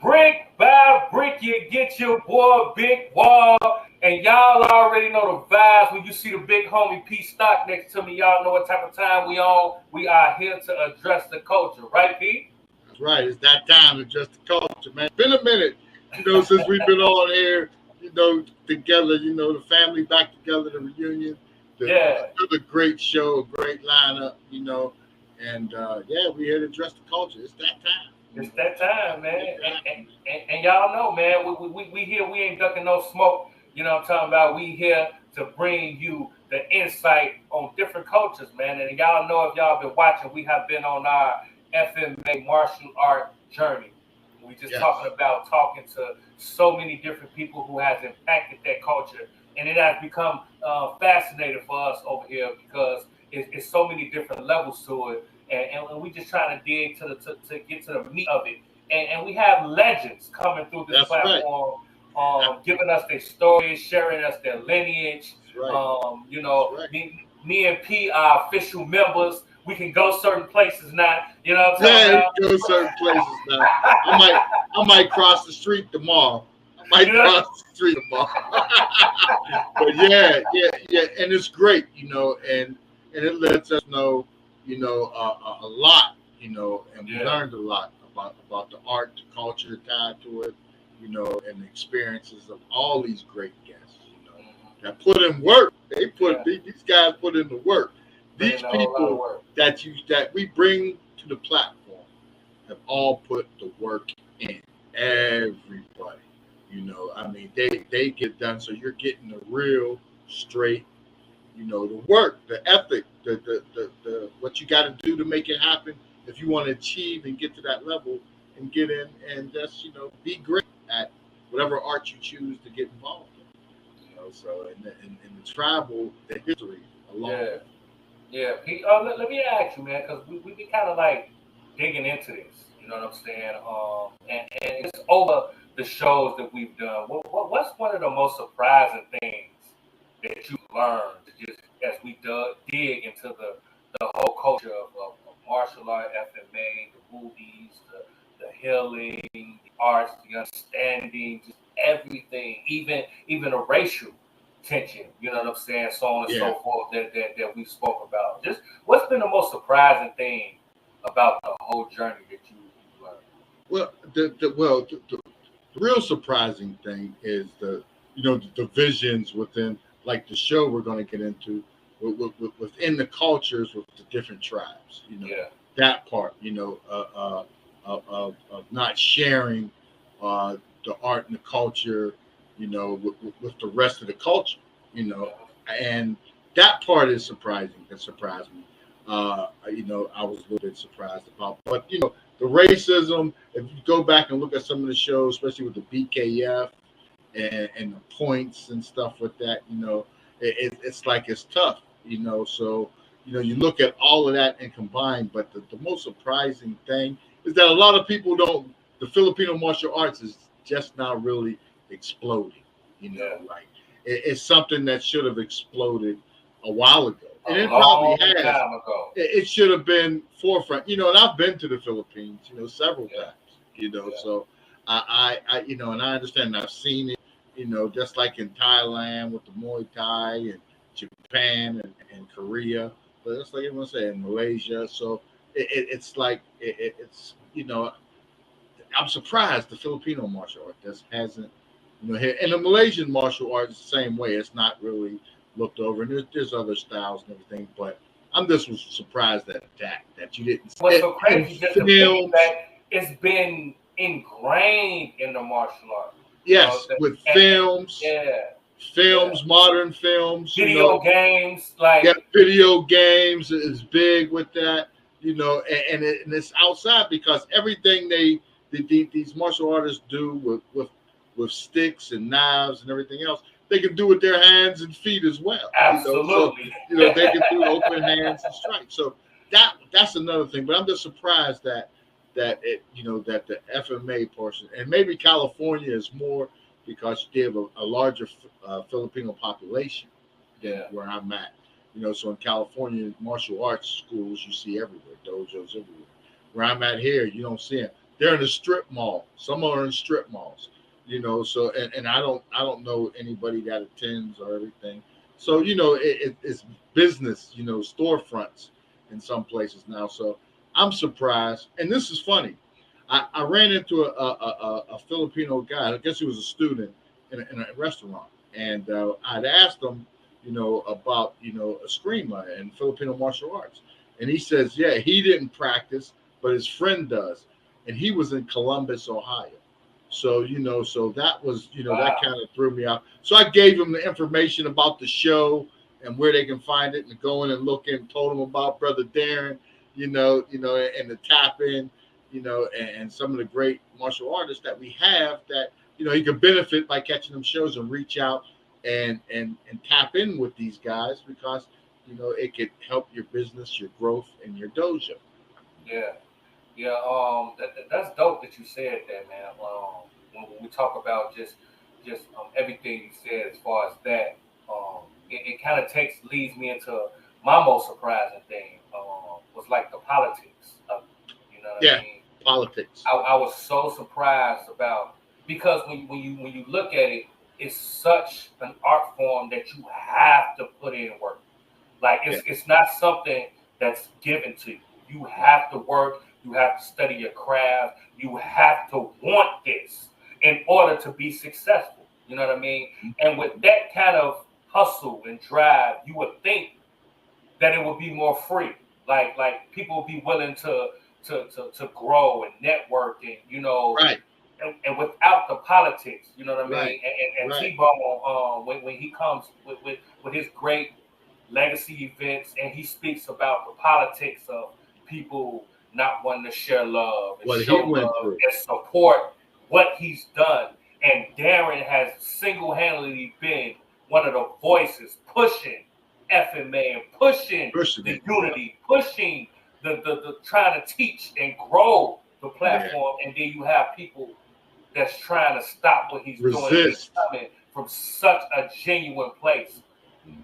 Brick by brick, you get your boy Big Wall. And y'all already know the vibes. When you see the big homie Pstock next to me, y'all know what type of time we on. We are here to address the culture, right, P? That's right. It's that time to address the culture, man. It's been a minute, since we've been on here, together, the family back together, the reunion. Another great show, a great lineup, and yeah, we're here to address the culture. It's that time. It's that time, man. And y'all know, man, we here, we ain't ducking no smoke. You know what I'm talking about? We here to bring you the insight on different cultures, man. And y'all know, if y'all been watching, we have been on our FMA martial art journey. We just talking to so many different people who has impacted that culture. And it has become fascinating for us over here because it's so many different levels to it. And we just trying to dig to get to the meat of it. And we have legends coming through this platform, giving us their stories, sharing us their lineage. Me and P are official members. We can go certain places now. You know what I'm talking about? Yeah, go certain places now. I might cross the street tomorrow. But yeah, and it's great, and it lets us know, a lot, and we learned a lot about the art, the culture tied to it, and the experiences of all these great guests, that put in work. These guys put in the work. These people that we bring to the platform have all put the work in. Everybody, they get done. So you're getting the real straight, the work, the ethic, the what you got to do to make it happen. If you want to achieve and get to that level and get in and just, be great at whatever art you choose to get involved in. So in the tribal, the history alone. Yeah. Pete, let me ask you, man, because we been kind of like digging into this. You know what I'm saying? And it's over the shows that we've done. What's one of the most surprising things that you learned just as we dig into the whole culture of martial art, FMA, the movies, the healing, the arts, the understanding, just everything, even a racial tension, you know what I'm saying, so on and so forth that we spoke about. Just what's been the most surprising thing about the whole journey that you learned? Well, the real surprising thing is the divisions within, like the show we're going to get into, within the cultures with the different tribes. That part, of not sharing the art and the culture, with the rest of the culture, and that part is surprising. That surprised me. I was a little bit surprised about, but the racism. If you go back and look at some of the shows, especially with the BKF and the points and stuff with that, it's like it's tough, So you look at all of that and combine, but the most surprising thing is that a lot of people don't. The Filipino martial arts is just not really exploding, like it's something that should have exploded a while ago, and it probably has. It should have been forefront, and I've been to the Philippines, several times, so I and I understand, and I've seen it, just like in Thailand with the Muay Thai, and Japan and Korea, but that's like everyone said, in Malaysia. So it's like it's I'm surprised the Filipino martial art just hasn't, here, and the Malaysian martial art is the same way. It's not really looked over, and there's other styles and everything, but I'm just surprised that you didn't. What's so crazy just that it's been ingrained in the martial art. Yes, with films. Films, modern films, video games, video games is big with that, and it's outside because everything these martial artists do with sticks and knives and everything else, they can do with their hands and feet as well. Absolutely. So, they can do open hands and strikes. So that's another thing. But I'm just surprised that the FMA portion, and maybe California is more because they have a larger Filipino population than where I'm at. So in California, martial arts schools you see everywhere, dojos everywhere. Where I'm at here, you don't see it. they're in a strip mall. Some are in strip malls, you know. So and I don't know anybody that attends or everything. So you know, it's business, you know, storefronts in some places now. So I'm surprised, and this is funny. I ran into a Filipino guy. I guess he was a student in a restaurant, and I'd asked him, you know, about, you know, eskrima and Filipino martial arts, and he says, yeah, he didn't practice, but his friend does, and he was in Columbus, Ohio. So you know, so that was, you know, Wow. that kind of threw me out. So I gave him the information about the show and where they can find it, and go in and look in. Told him about Brother Darren, you know, and the tap in. You know, and some of the great martial artists that we have that, you know, you can benefit by catching them shows and reach out and tap in with these guys, because, you know, it could help your business, your growth, and your dojo. Yeah. That's dope that you said that, man. When we talk about just everything you said as far as that, it kind of leads me into my most surprising thing, was like the politics of it. You know what I mean? Politics. I was so surprised about, because when you look at it, it's such an art form that you have to put in work. Like it's not something that's given to you. You have to work. You have to study your craft. You have to want this in order to be successful. You know what I mean? And with that kind of hustle and drive, you would think that it would be more free. Like people would be willing to grow and network, and, you know, right. And without the politics, you know what I mean? Right. And Right. T-Bone, when he comes with his great legacy events, and he speaks about the politics of people not wanting to share love and show love and support what he's done. And Darren has single-handedly been one of the voices pushing FMA and pushing the unity, pushing the trying to teach and grow the platform. And then you have people that's trying to stop what he's doing. He's coming from such a genuine place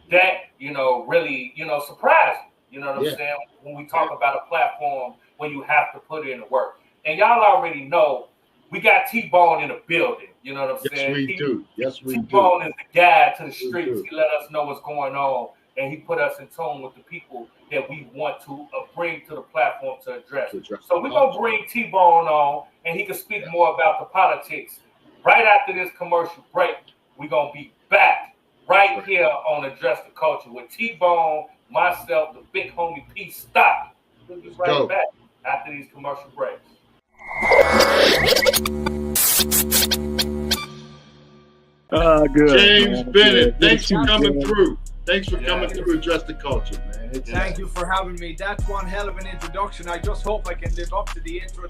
that, you know, really, you know, surprised me. You know what I'm saying? When we talk about a platform when you have to put in the work. And y'all already know we got T-Bone in the building. You know what I'm saying? Yes, we do. T-Bone is the guide to the streets. He let us know what's going on, and he put us in tune with the people that we want to bring to the platform to address. So we're going to bring T-Bone on, and he can speak more about the politics. Right after this commercial break, we're going to be back right here on Address the Culture with T-Bone, myself, the big homie Pstock. We'll be right back after these commercial breaks. Good. James Bennett, thanks for coming through. Thanks for coming through Address the Culture, man. Thank you for having me. That's one hell of an introduction. I just hope I can live up to the intro.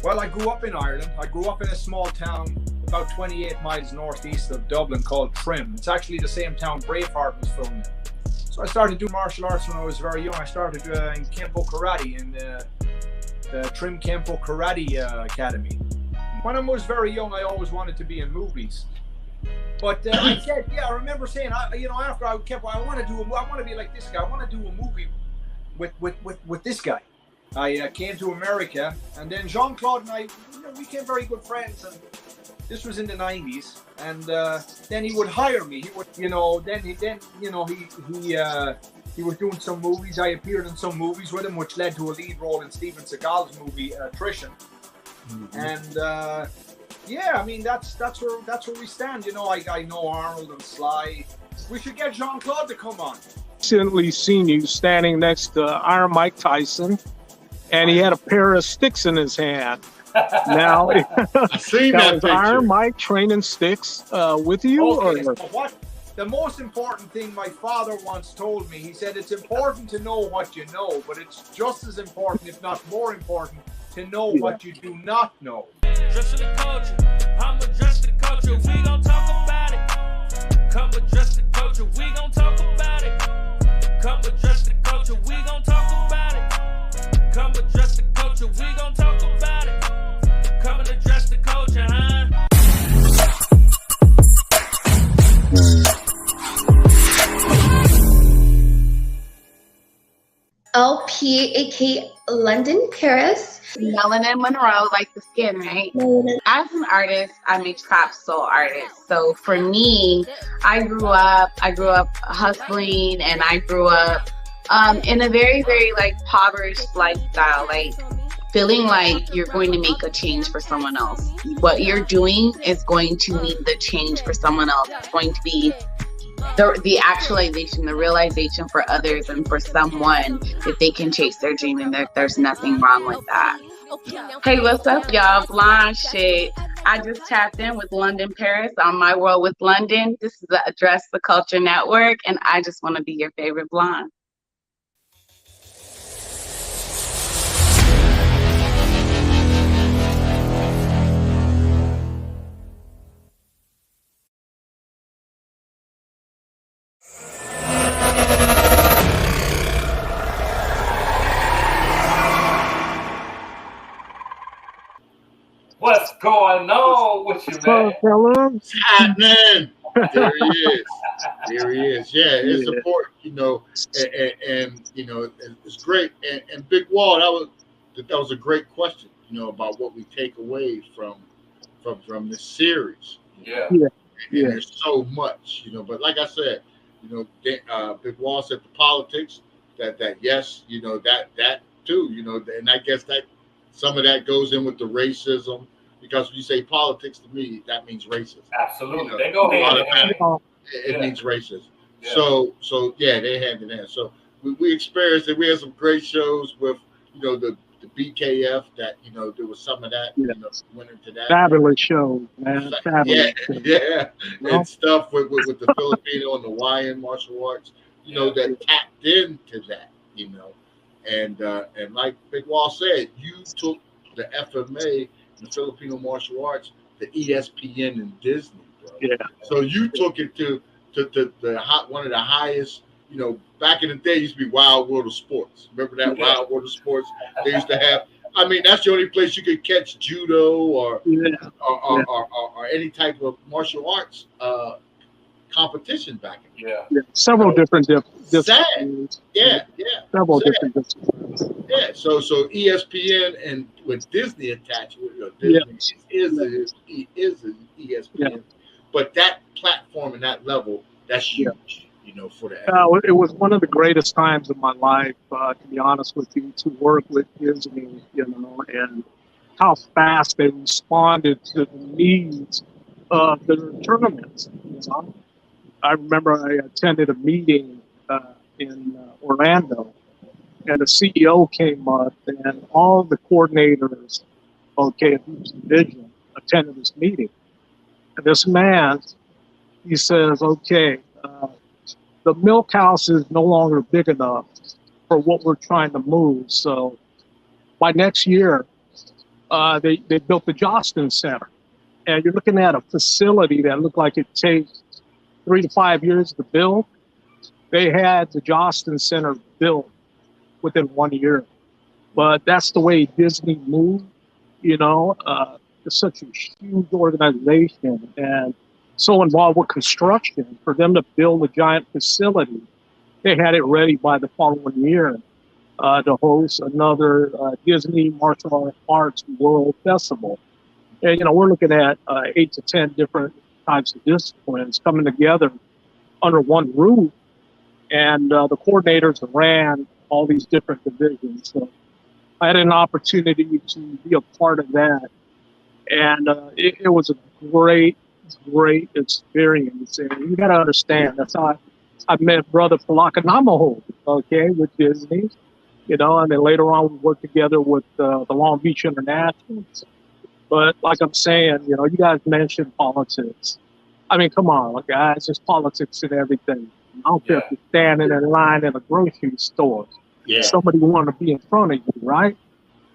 Well, I grew up in Ireland. I grew up in a small town about 28 miles northeast of Dublin called Trim. It's actually the same town Braveheart was filmed in. So I started doing martial arts when I was very young. I started in Kempo Karate in the Trim Kempo Karate Academy. When I was very young, I always wanted to be in movies. But I said, I remember saying, after I want to be like this guy. I want to do a movie with this guy. I came to America, and then Jean-Claude and I, we became very good friends. And this was in the 90s, and then he would hire me. He would, he was doing some movies. I appeared in some movies with him, which led to a lead role in Steven Seagal's movie Attrition. Mm-hmm. And that's where we stand. I know Arnold and Sly. We should get Jean-Claude to come on. Recently seen you standing next to Iron Mike Tyson, and he had a pair of sticks in his hand. Now, I've seen that picture. Iron Mike training sticks with you? Okay, so what? The most important thing my father once told me, he said, it's important to know what you know, but it's just as important, if not more important, to know what you do not know. Address the culture, I'm address the culture, we gon' talk about it. Come address the culture, we gon' talk about it. Come address the culture, we gon' talk about it. Come address the culture, we gon' talk about it. Come and address the culture, huh? LP, aka London, Paris. Melanin Monroe, like the skin, right? As an artist, I'm a trap soul artist. So for me, I grew up hustling, and I grew up in a very, very like impoverished lifestyle, like feeling like you're going to make a change for someone else. What you're doing is going to mean the change for someone else. It's going to be the actualization, the realization for others and for someone that they can chase their dream, and that there's nothing wrong with that. Hey, what's up, y'all? Blonde shit. I just tapped in with London, Paris on My World with London. This is the Address the Culture Network, and I just want to be your favorite blonde. What's going on with you, man? What's happening? There he is. There he is. Yeah, it's important, you know, and you know, it's great. And Big Wall, that was a great question, you know, about what we take away from this series. Yeah. And there's so much, you know. But like I said, you know, Big Wall said the politics that yes, you know, that too, you know, and I guess that some of that goes in with the racism, because when you say politics, to me, that means racism. Absolutely. You know, they go hand in hand. It means racism. Yeah. So yeah, they hand in hand. So we experienced it. We had some great shows with, you know, the BKF, that, you know, there was some of that, you know, went into that. Fabulous show, man. Fabulous show. And stuff with the Filipino and the Hawaiian martial arts, you know, that tapped into that, you know. And like Big Wall said, you took the FMA, the Filipino martial arts, the ESPN and Disney, bro. Yeah. So you took it to one of the highest, you know, back in the day, it used to be Wild World of Sports. Remember that Wild World of Sports? They used to have, I mean, that's the only place you could catch judo or any type of martial arts competition back in the day. Several different disciplines. Several different disciplines. Yeah, so ESPN and with Disney attached, you know, Disney is an ESPN, but that platform and that level, that's huge, you know, for the. It was one of the greatest times of my life, to be honest with you, to work with Disney, you know, and how fast they responded to the needs of the tournaments. You know, I remember I attended a meeting in Orlando, and the CEO came up, and all the coordinators, of each division attended this meeting. And this man, he says, the milk house is no longer big enough for what we're trying to move. So by next year, they built the Jostin Center. And you're looking at a facility that looked like it takes 3 to 5 years to build. They had the Jostin Center built within 1 year. But that's the way Disney moved, you know. It's such a huge organization and so involved with construction. For them to build a giant facility, they had it ready by the following year to host another Disney Martial Arts World Festival. And, you know, we're looking at 8 to 10 different types of disciplines coming together under one roof. And the coordinators ran all these different divisions. So I had an opportunity to be a part of that. And it was a great experience. And you got to understand, that's how I met Brother Palakanamaho, with Disney. You know, and then later on we worked together with the Long Beach Internationals. But like I'm saying, you know, you guys mentioned politics. I mean, come on, guys, there's politics in everything. I don't care if you're standing in line in a grocery store. Somebody want to be in front of you, right?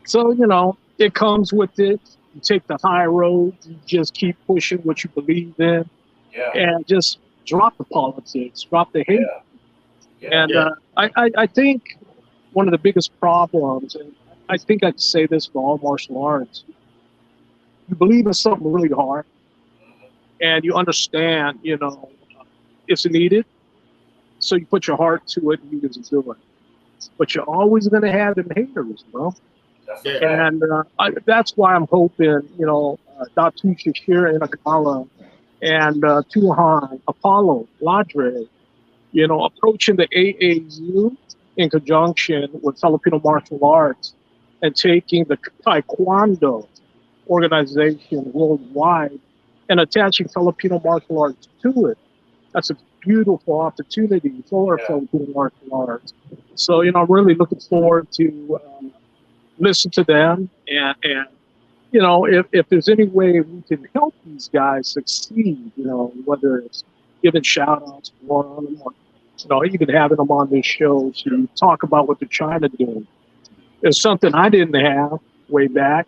So, you know, it comes with it. You take the high road. You just keep pushing what you believe in. And just drop the politics, drop the hate. And I think one of the biggest problems, and I think I can say this for all martial arts, you believe in something really hard and you understand, you know, it's needed. So you put your heart to it and you just do it. but you're always going to have them haters, bro. That's Yeah. a fact. And that's why I'm hoping, Dr. Shashir and Akala and Tuhan, Apolo Ladra, approaching the AAU in conjunction with Filipino martial arts and taking the Taekwondo organization worldwide and attaching Filipino martial arts to it. That's a beautiful opportunity for Filipino martial arts. So, I'm really looking forward to listen to them and if there's any way we can help these guys succeed, whether it's giving shout outs for them or even having them on this show to talk about what they're trying to do. It's something I didn't have way back,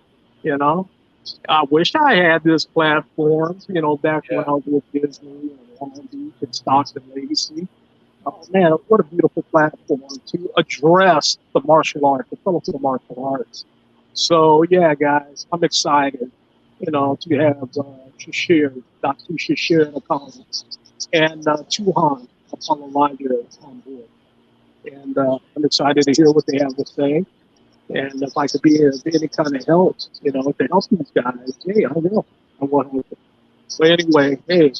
I wish I had this platform, back when I was with Disney and Pstock and Legacy. Oh man, what a beautiful platform to address the martial arts, the Filipino martial arts. So yeah, guys, I'm excited, to have Shashir, Dr. Shashir in the comments, and Tuhan, Apolo Ladra on board. And I'm excited to hear what they have to say. And if I could be of any kind of help, to help these guys, hey, I will. I will help them. So anyway, hey,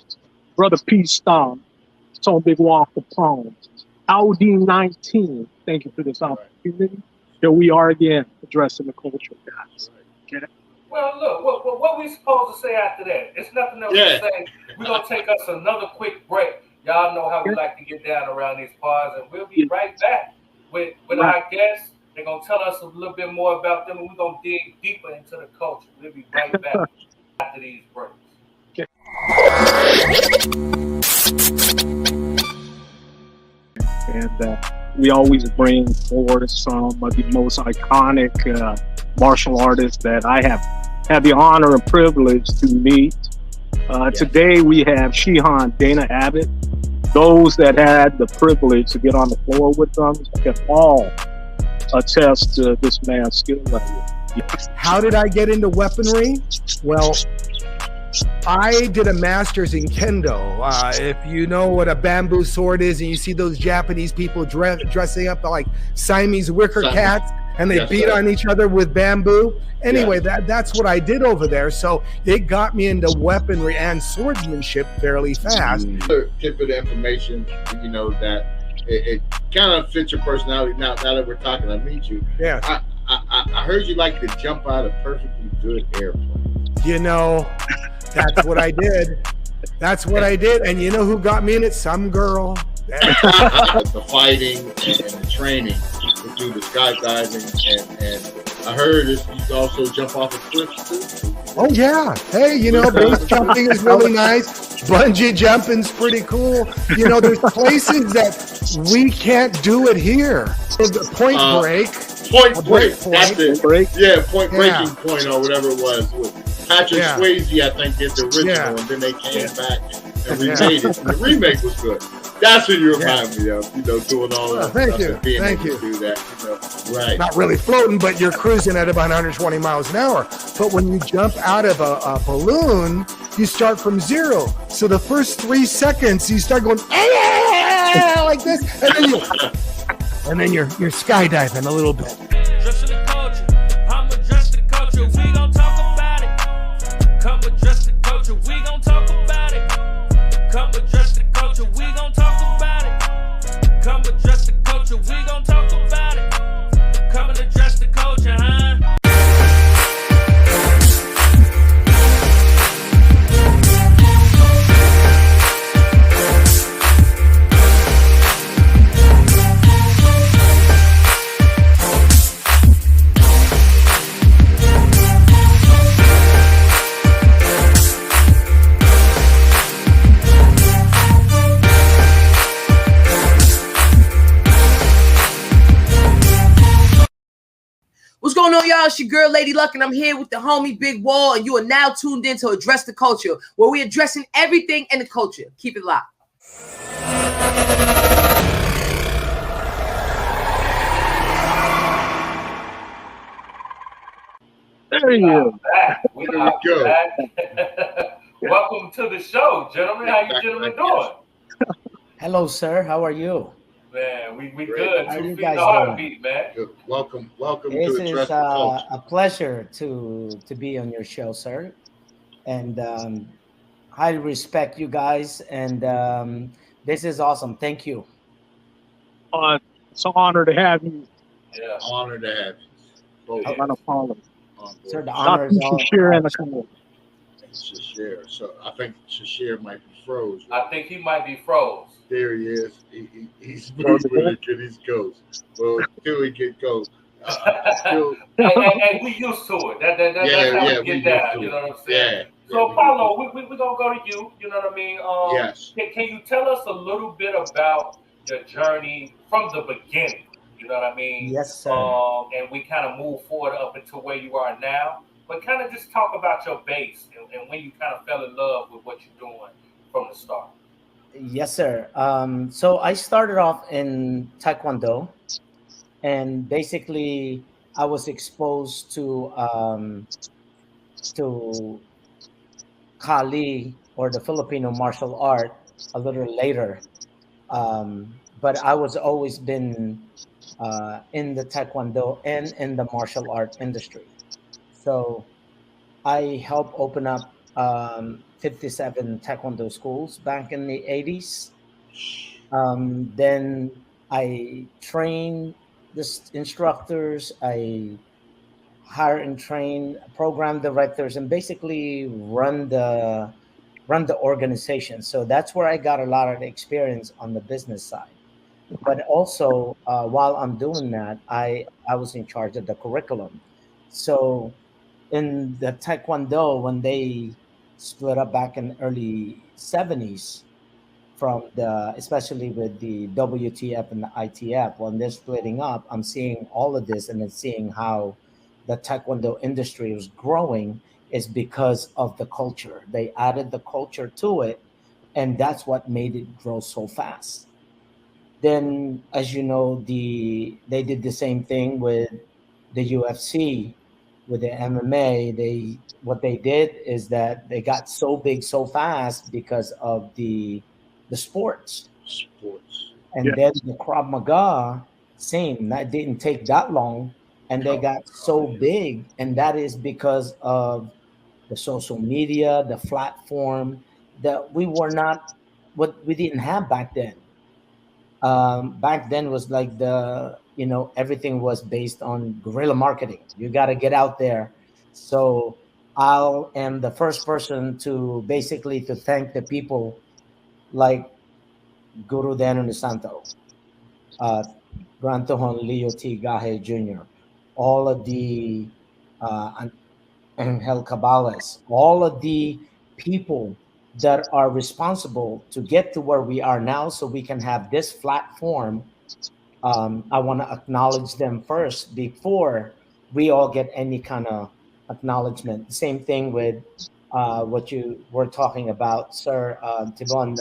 brother Pstock, it's on Big Walk of Palm. Audi 19, thank you for this opportunity. Here we are again, addressing the culture, guys. Okay? Well, look, what we supposed to say after that? It's nothing else to say. We're going to take us another quick break. Y'all know how we like to get down around these parts, and we'll be right back with our guests. They're going to tell us a little bit more about them, and we're going to dig deeper into the culture. We'll be right back after these breaks. Okay. And we always bring forward some of the most iconic martial artists that I have had the honor and privilege to meet. Today we have Shihan Dana Abbott. Those that had the privilege to get on the floor with them can all attest to this man's skill level. How did I get into weaponry? Well, I did a master's in kendo. If you know what a bamboo sword is, and you see those Japanese people dressing up like Siamese wicker cats, and they beat on each other with bamboo. Anyway, that's what I did over there. So it got me into weaponry and swordsmanship fairly fast. Another tip of information, that it kind of fits your personality. Now that we're talking, I meet you. Yeah. I heard you like to jump out of perfectly good airplanes. That's what I did. That's what I did. And you know who got me in it? Some girl. The fighting and the training to do the skydiving, and I heard you also jump off of cliffs too. Oh yeah. Hey, base jumping is really nice. Bungee jumping's pretty cool. There's places that we can't do it here. Point Break. That's it. Yeah, Breaking Point or whatever it was. With Patrick Swayze, I think, did the original, and then they came back and remade it. And the remake was good. That's what you remind me of, doing all that stuff and being able to do that. Right. Not really floating, but you're cruising at about 120 miles an hour. But when you jump out of a balloon, you start from zero. So the first 3 seconds, you start going like this, and then you're skydiving a little bit. Dress in the culture, I'm address the culture, we gon' talk about it. Come address the culture, we gon' talk about it. Come address the culture, we gon' talk about it. Come address the culture, we gon' talk about it. Come and address the culture, huh? What's going on, y'all? It's your girl, Lady Luck, and I'm here with the homie Big Wall, and you are now tuned in to Address the Culture, where we're addressing everything in the culture. Keep it locked. There you go. We are back. Welcome to the show, gentlemen. How you gentlemen doing? Hello, sir. How are you? Man, we Great. good. How 2 you feet guys in the heartbeat, man. Good. Welcome to This Address is the Culture. a pleasure to be on your show, sir, and highly respect you guys. And this is awesome. Thank you. It's an honor to have you. Yeah. Honor to have you. Both I'm gonna follow. on Sir, board. the honor is all. Share in the call. Shashir. So I think Shashir might be froze. I think he might be froze. There he is. He's moving it to his ghost. Well, till he get ghost. Still, and we used to it. That's how we get down. You know what I'm saying? Yeah. So, Apollo, we're going to go to you. You know what I mean? Yes. Can you tell us a little bit about your journey from the beginning? You know what I mean? Yes, sir. And we kind of move forward up until where you are now. But kind of just talk about your base and when you kind of fell in love with what you're doing from the start. Yes, sir. So I started off in Taekwondo, and basically I was exposed to Kali, or the Filipino martial art, a little later. But I was always been in the Taekwondo and in the martial art industry. So I helped open up 57 Taekwondo schools back in the 80s. Then I train the instructors, I hire and train program directors, and basically run the organization. So that's where I got a lot of experience on the business side. But also, while I'm doing that, I was in charge of the curriculum. So in the Taekwondo, when they split up back in early 70s, from especially with the WTF and the ITF, when they're splitting up, I'm seeing all of this, and then seeing how the Taekwondo industry was growing is because of the culture. They added the culture to it, and that's what made it grow so fast. Then, as you know, they did the same thing with the UFC, with the MMA. What they did is that they got so big so fast because of the sports. And then the Krav Maga, same. That didn't take that long, and they got so big, and that is because of the social media, the platform that we were not, what we didn't have back then. Back then was like everything was based on guerrilla marketing. You got to get out there. So I am the first person to basically to thank the people like Guru Danu Santo, Grantohon Leo T. Gahe Jr., all of the Angel Cabales, all of the people that are responsible to get to where we are now so we can have this platform. I want to acknowledge them first before we all get any kind of acknowledgement. Same thing with what you were talking about, sir, Tibon,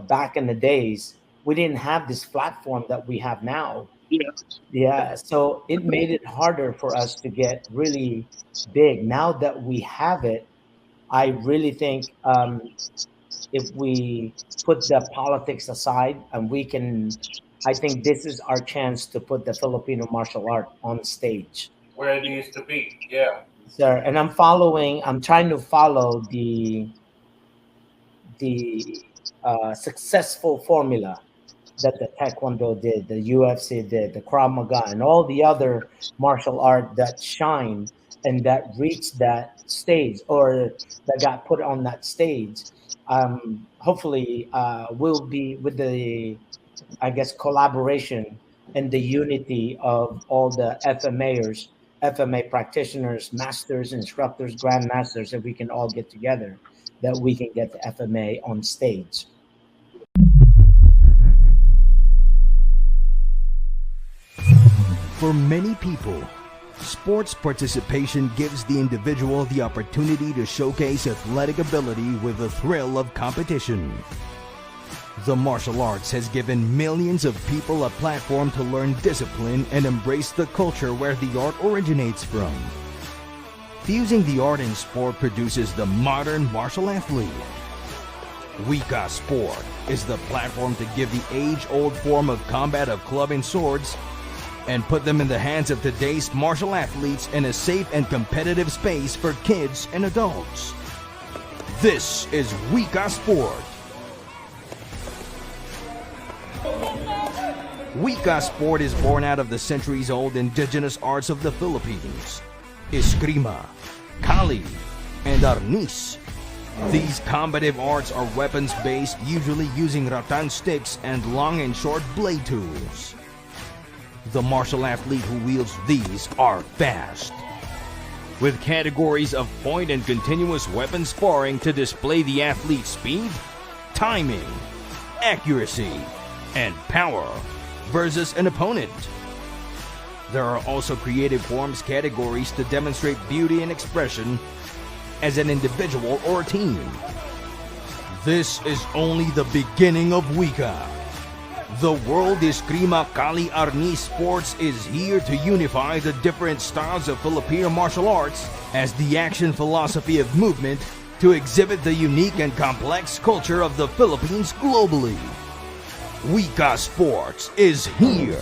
back in the days, we didn't have this platform that we have now. Yeah. So it made it harder for us to get really big. Now that we have it, I really think if we put the politics aside and I think this is our chance to put the Filipino martial art on stage. Where it needs to be, yeah. Sir, and I'm trying to follow the successful formula that the Taekwondo did, the UFC did, the Krav Maga, and all the other martial art that shine and that reached that stage, or that got put on that stage. Hopefully we'll be with the, collaboration and the unity of all the FMA practitioners, masters, instructors, grandmasters, if we can all get together, that we can get the FMA on stage. For many people, sports participation gives the individual the opportunity to showcase athletic ability with the thrill of competition. The martial arts has given millions of people a platform to learn discipline and embrace the culture where the art originates from. Fusing the art and sport produces the modern martial athlete. WIKA Sport is the platform to give the age-old form of combat of club and swords and put them in the hands of today's martial athletes in a safe and competitive space for kids and adults. This is WIKA Sport. WIKA Sport is born out of the centuries-old indigenous arts of the Philippines, Eskrima, Kali, and Arnis. These combative arts are weapons-based, usually using rattan sticks and long and short blade tools. The martial athlete who wields these are fast, with categories of point and continuous weapon sparring to display the athlete's speed, timing, accuracy, and power versus an opponent. There are also creative forms categories to demonstrate beauty and expression as an individual or team. This is only the beginning of WIKA. The World Eskrima Kali Arnis Sports is here to unify the different styles of Filipino martial arts as the action philosophy of movement to exhibit the unique and complex culture of the Philippines globally. WIKA Sports is here.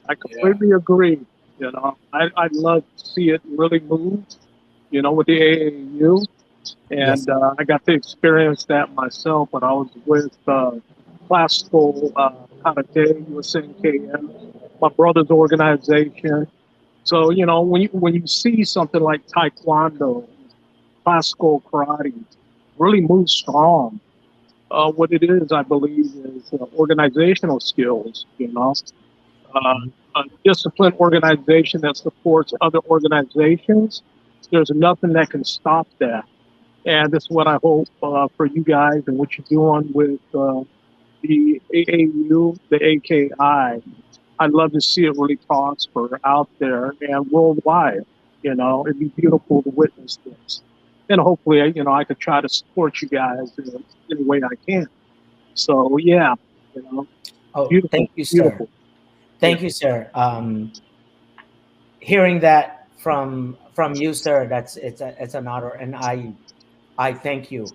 I completely agree. You know, I'd love to see it really move, you know, with the AAU. And I got to experience that myself when I was with classical karate, USNKM, my brother's organization. So, you know, when you see something like taekwondo, classical karate, really move strong. What it is, I believe, is organizational skills, you know. A disciplined organization that supports other organizations, there's nothing that can stop that. And this is what I hope for you guys and what you're doing with the AAU, the AKI. I'd love to see it really prosper out there and worldwide. You know, it'd be beautiful to witness this. And hopefully, you know, I could try to support you guys in any way I can. So, yeah, you know. Oh, beautiful, thank you, sir. beautiful. Thank you, sir. Hearing that from you, sir, it's an honor, and I thank you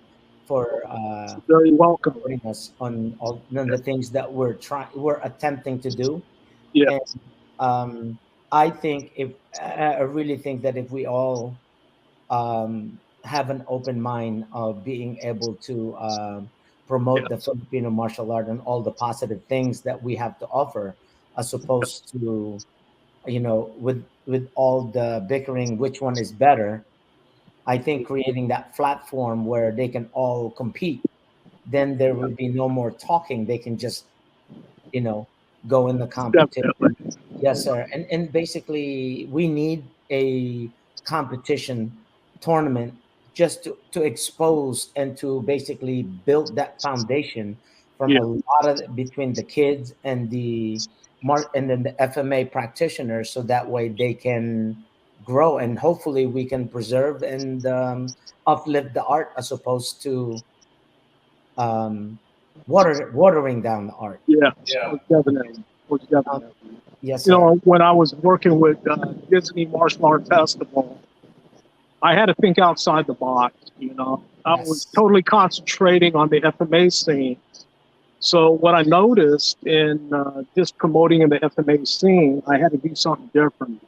for very welcome supporting us on all the things that we're attempting to do. Yeah. And, I really think that if we all have an open mind of being able to promote the Filipino martial art and all the positive things that we have to offer, as opposed to, you know, with all the bickering, which one is better. I think creating that platform where they can all compete, then there will be no more talking. They can just, you know, go in the competition. Definitely. Yes, sir. And basically, we need a competition tournament just to expose and to basically build that foundation from a lot of between the kids and then the FMA practitioners, so that way they can grow, and hopefully we can preserve and uplift the art as opposed to watering down the art. Yeah. Definitely. Yes, sir. You know, when I was working with Disney Martial Art Festival, I had to think outside the box. You know, I was totally concentrating on the FMA scene. So what I noticed in just promoting in the FMA scene, I had to do something different.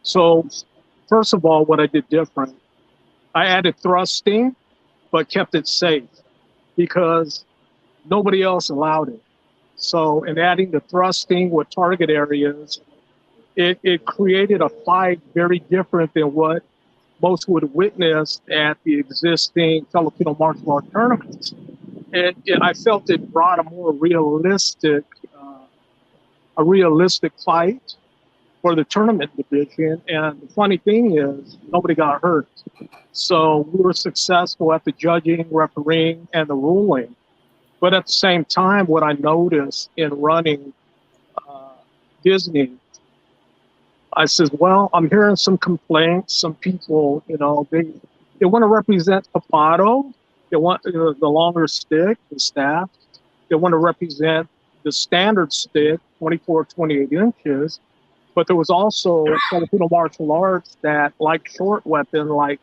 So first of all, what I did different, I added thrusting, but kept it safe because nobody else allowed it. So in adding the thrusting with target areas, it created a fight very different than what most would witness at the existing Filipino martial art tournaments. And I felt it brought a more realistic fight for the tournament division. And the funny thing is, nobody got hurt. So we were successful at the judging, refereeing, and the ruling. But at the same time, what I noticed in running Disney, I says, well, I'm hearing some complaints. Some people, you know, they want to represent Apolo. They want the longer stick, the staff. They want to represent the standard stick, 24, 28 inches. But there was also Filipino martial arts that like short weapon, like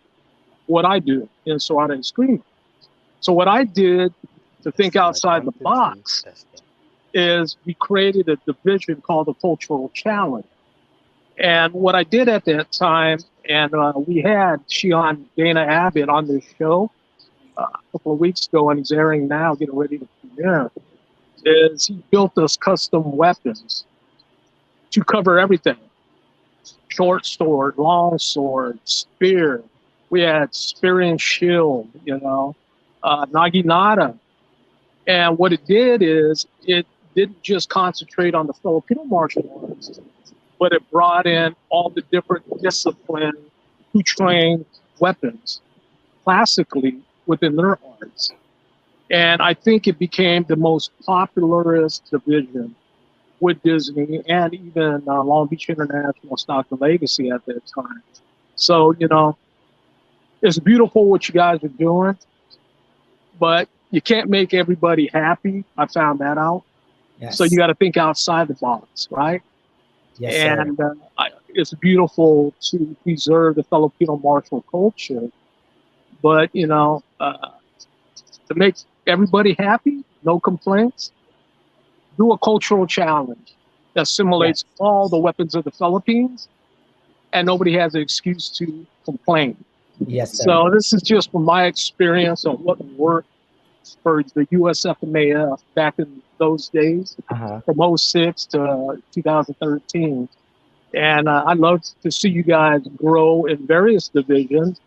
what I do in Sorata and Scream. So what I did to think outside the box is we created a division called the Cultural Challenge. And what I did at that time, and we had Shion Dana Abbott on this show a couple of weeks ago, and he's airing now, getting ready to premiere, is he built us custom weapons to cover everything. Short sword, long sword, spear. We had spear and shield, naginata. And what it did is it didn't just concentrate on the Filipino martial arts, but it brought in all the different disciplines who train weapons classically within their arts. And I think it became the most popularist division with Disney and even Long Beach International Stockton Legacy at that time. So, it's beautiful what you guys are doing, but you can't make everybody happy. I found that out. Yes. So you got to think outside the box, right? Yes, and it's beautiful to preserve the Filipino martial culture, but to make everybody happy, no complaints, do a cultural challenge that simulates all the weapons of the Philippines, and nobody has an excuse to complain. Yes, sir. So this is just from my experience of what worked for the USFMAF back in those days, from 06 to 2013. And I'd love to see you guys grow in various divisions.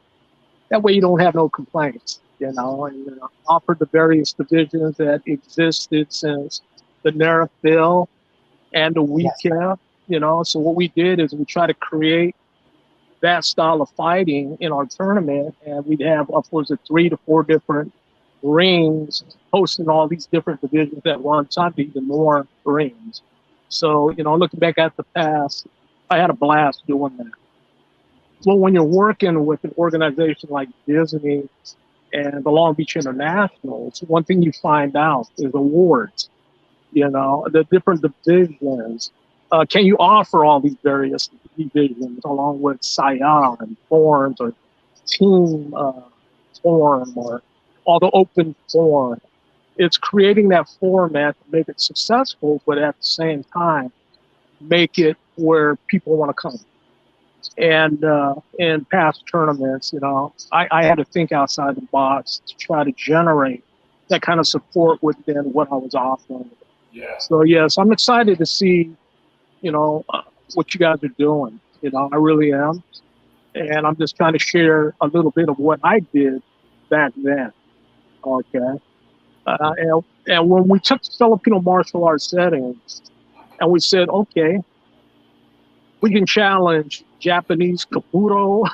That way you don't have no complaints, and offer the various divisions that existed since the NERFIL and the WIKA, So what we did is we try to create that style of fighting in our tournament, and we'd have upwards of 3 to 4 different rings hosting all these different divisions at one time, even more rings. So, looking back at the past, I had a blast doing that. Well, when you're working with an organization like Disney and the Long Beach Internationals, one thing you find out is awards, the different divisions. Can you offer all these various divisions along with SIA and forms or team form or all the open form? It's creating that format to make it successful, but at the same time, make it where people want to come. And in past tournaments, I had to think outside the box to try to generate that kind of support within what I was offering. Yeah. So yes, I'm excited to see, what you guys are doing. I really am, and I'm just trying to share a little bit of what I did back then. Okay. And when we took the Filipino martial arts settings, and we said, okay, we can challenge Japanese kabuto,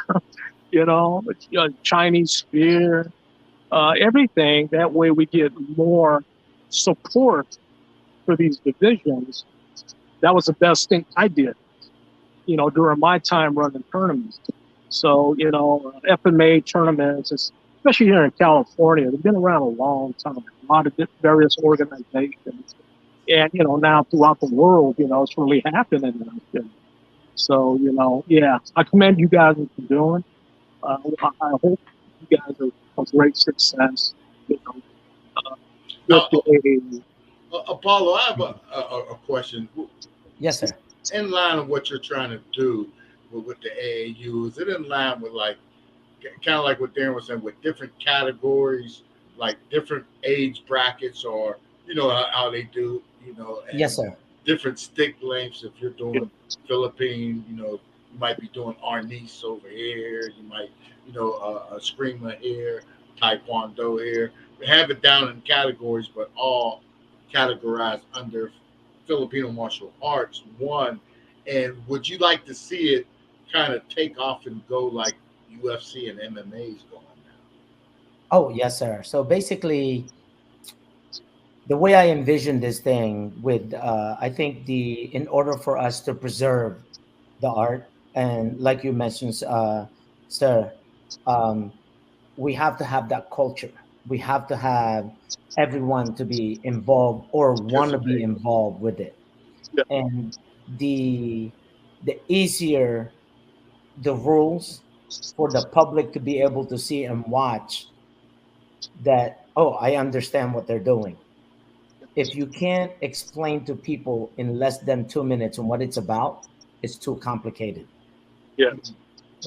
Chinese spear, everything. That way we get more support for these divisions. That was the best thing I did, during my time running tournaments. So, FMA tournaments, especially here in California, they've been around a long time. A lot of various organizations. And, now throughout the world, it's really happening. So, I commend you guys what you're doing. I hope you guys are a great success. Apollo, I have a question. Yes, sir. In line with what you're trying to do with the AAU, is it in line with kind of like what Darren was saying, with different categories, like different age brackets, or how they do, and yes, sir. different stick lengths? If you're doing Philippine, you might be doing Arnis over here. You might, a Screamer here, Taekwondo here. We have it down in categories, but all categorized under Filipino martial arts. One, and would you like to see it kind of take off and go like UFC and MMA's going now? Oh, yes, sir. So basically, the way I envision this thing with, I think in order for us to preserve the art, and like you mentioned, sir, we have to have that culture. We have to have everyone to be involved or want to be involved with it. And the easier the rules for the public to be able to see and watch that, oh, I understand what they're doing. If you can't explain to people in less than 2 minutes on what it's about, it's too complicated. Yes.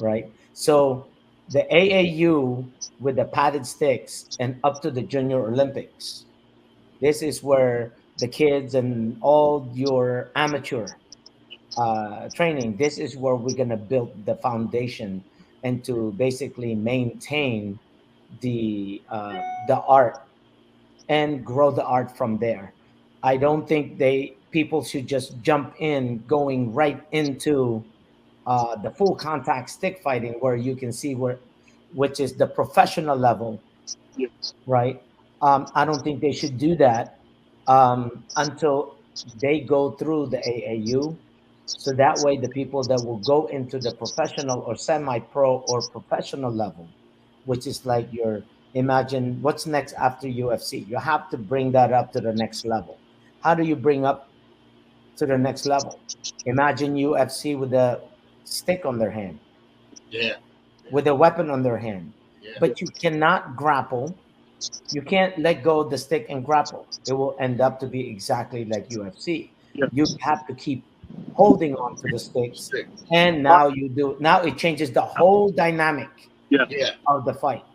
Right? So the AAU with the padded sticks and up to the Junior Olympics, this is where the kids and all your amateur training, this is where we're going to build the foundation and to basically maintain the art and grow the art from there. I don't think people should just jump in going right into the full contact stick fighting where you can see which is the professional level. Yes. Right? I don't think they should do that until they go through the AAU. So that way the people that will go into the professional or semi-pro or professional level, which is like imagine what's next after UFC. You have to bring that up to the next level. How do you bring up to the next level? Imagine UFC with a stick on their hand. Yeah. With a weapon on their hand. Yeah. But you cannot grapple. You can't let go of the stick and grapple. It will end up to be exactly like UFC. Yeah. You have to keep holding on to the sticks. And now it changes the whole dynamic of the fight.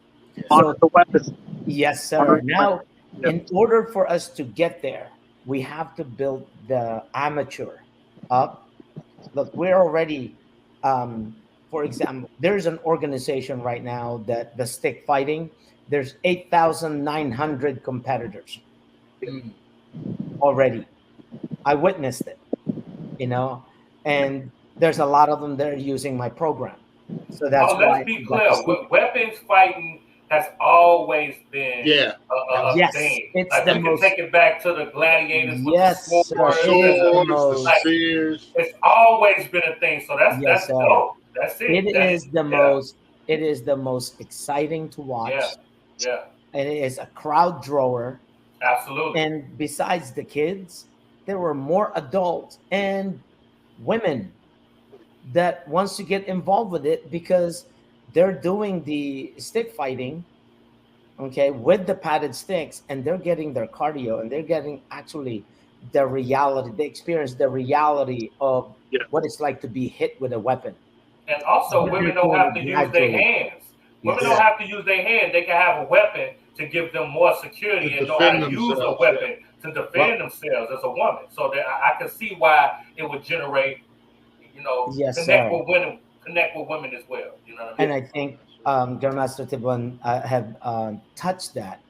On the weapon. Yes, sir. Now, in order for us to get there, we have to build the amateur up. Look, we're already, for example, there's an organization right now that the stick fighting, there's 8,900 competitors already. I witnessed it, and there's a lot of them that are using my program. So that's why. Let's be clear. Weapons fighting has always been a thing. It's like the we most. Can take it back to the gladiators. Yes, with the swords, spears. It's always been a thing. So that's dope. That's it. It is the most. It is the most exciting to watch. Yeah. And it is a crowd drawer. Absolutely. And besides the kids, there were more adults and women that wants to get involved with it because they're doing the stick fighting, okay, with the padded sticks, and they're getting their cardio and they're getting actually the reality. They experience the reality of what it's like to be hit with a weapon. And also, women don't have to use their hands. Women don't have to use their hands. They can have a weapon to give them more security and know how to use a weapon to defend themselves as a woman. So that I can see why it would generate, connect with women as well. You know what I mean? And I think Grandmaster Tibon have touched that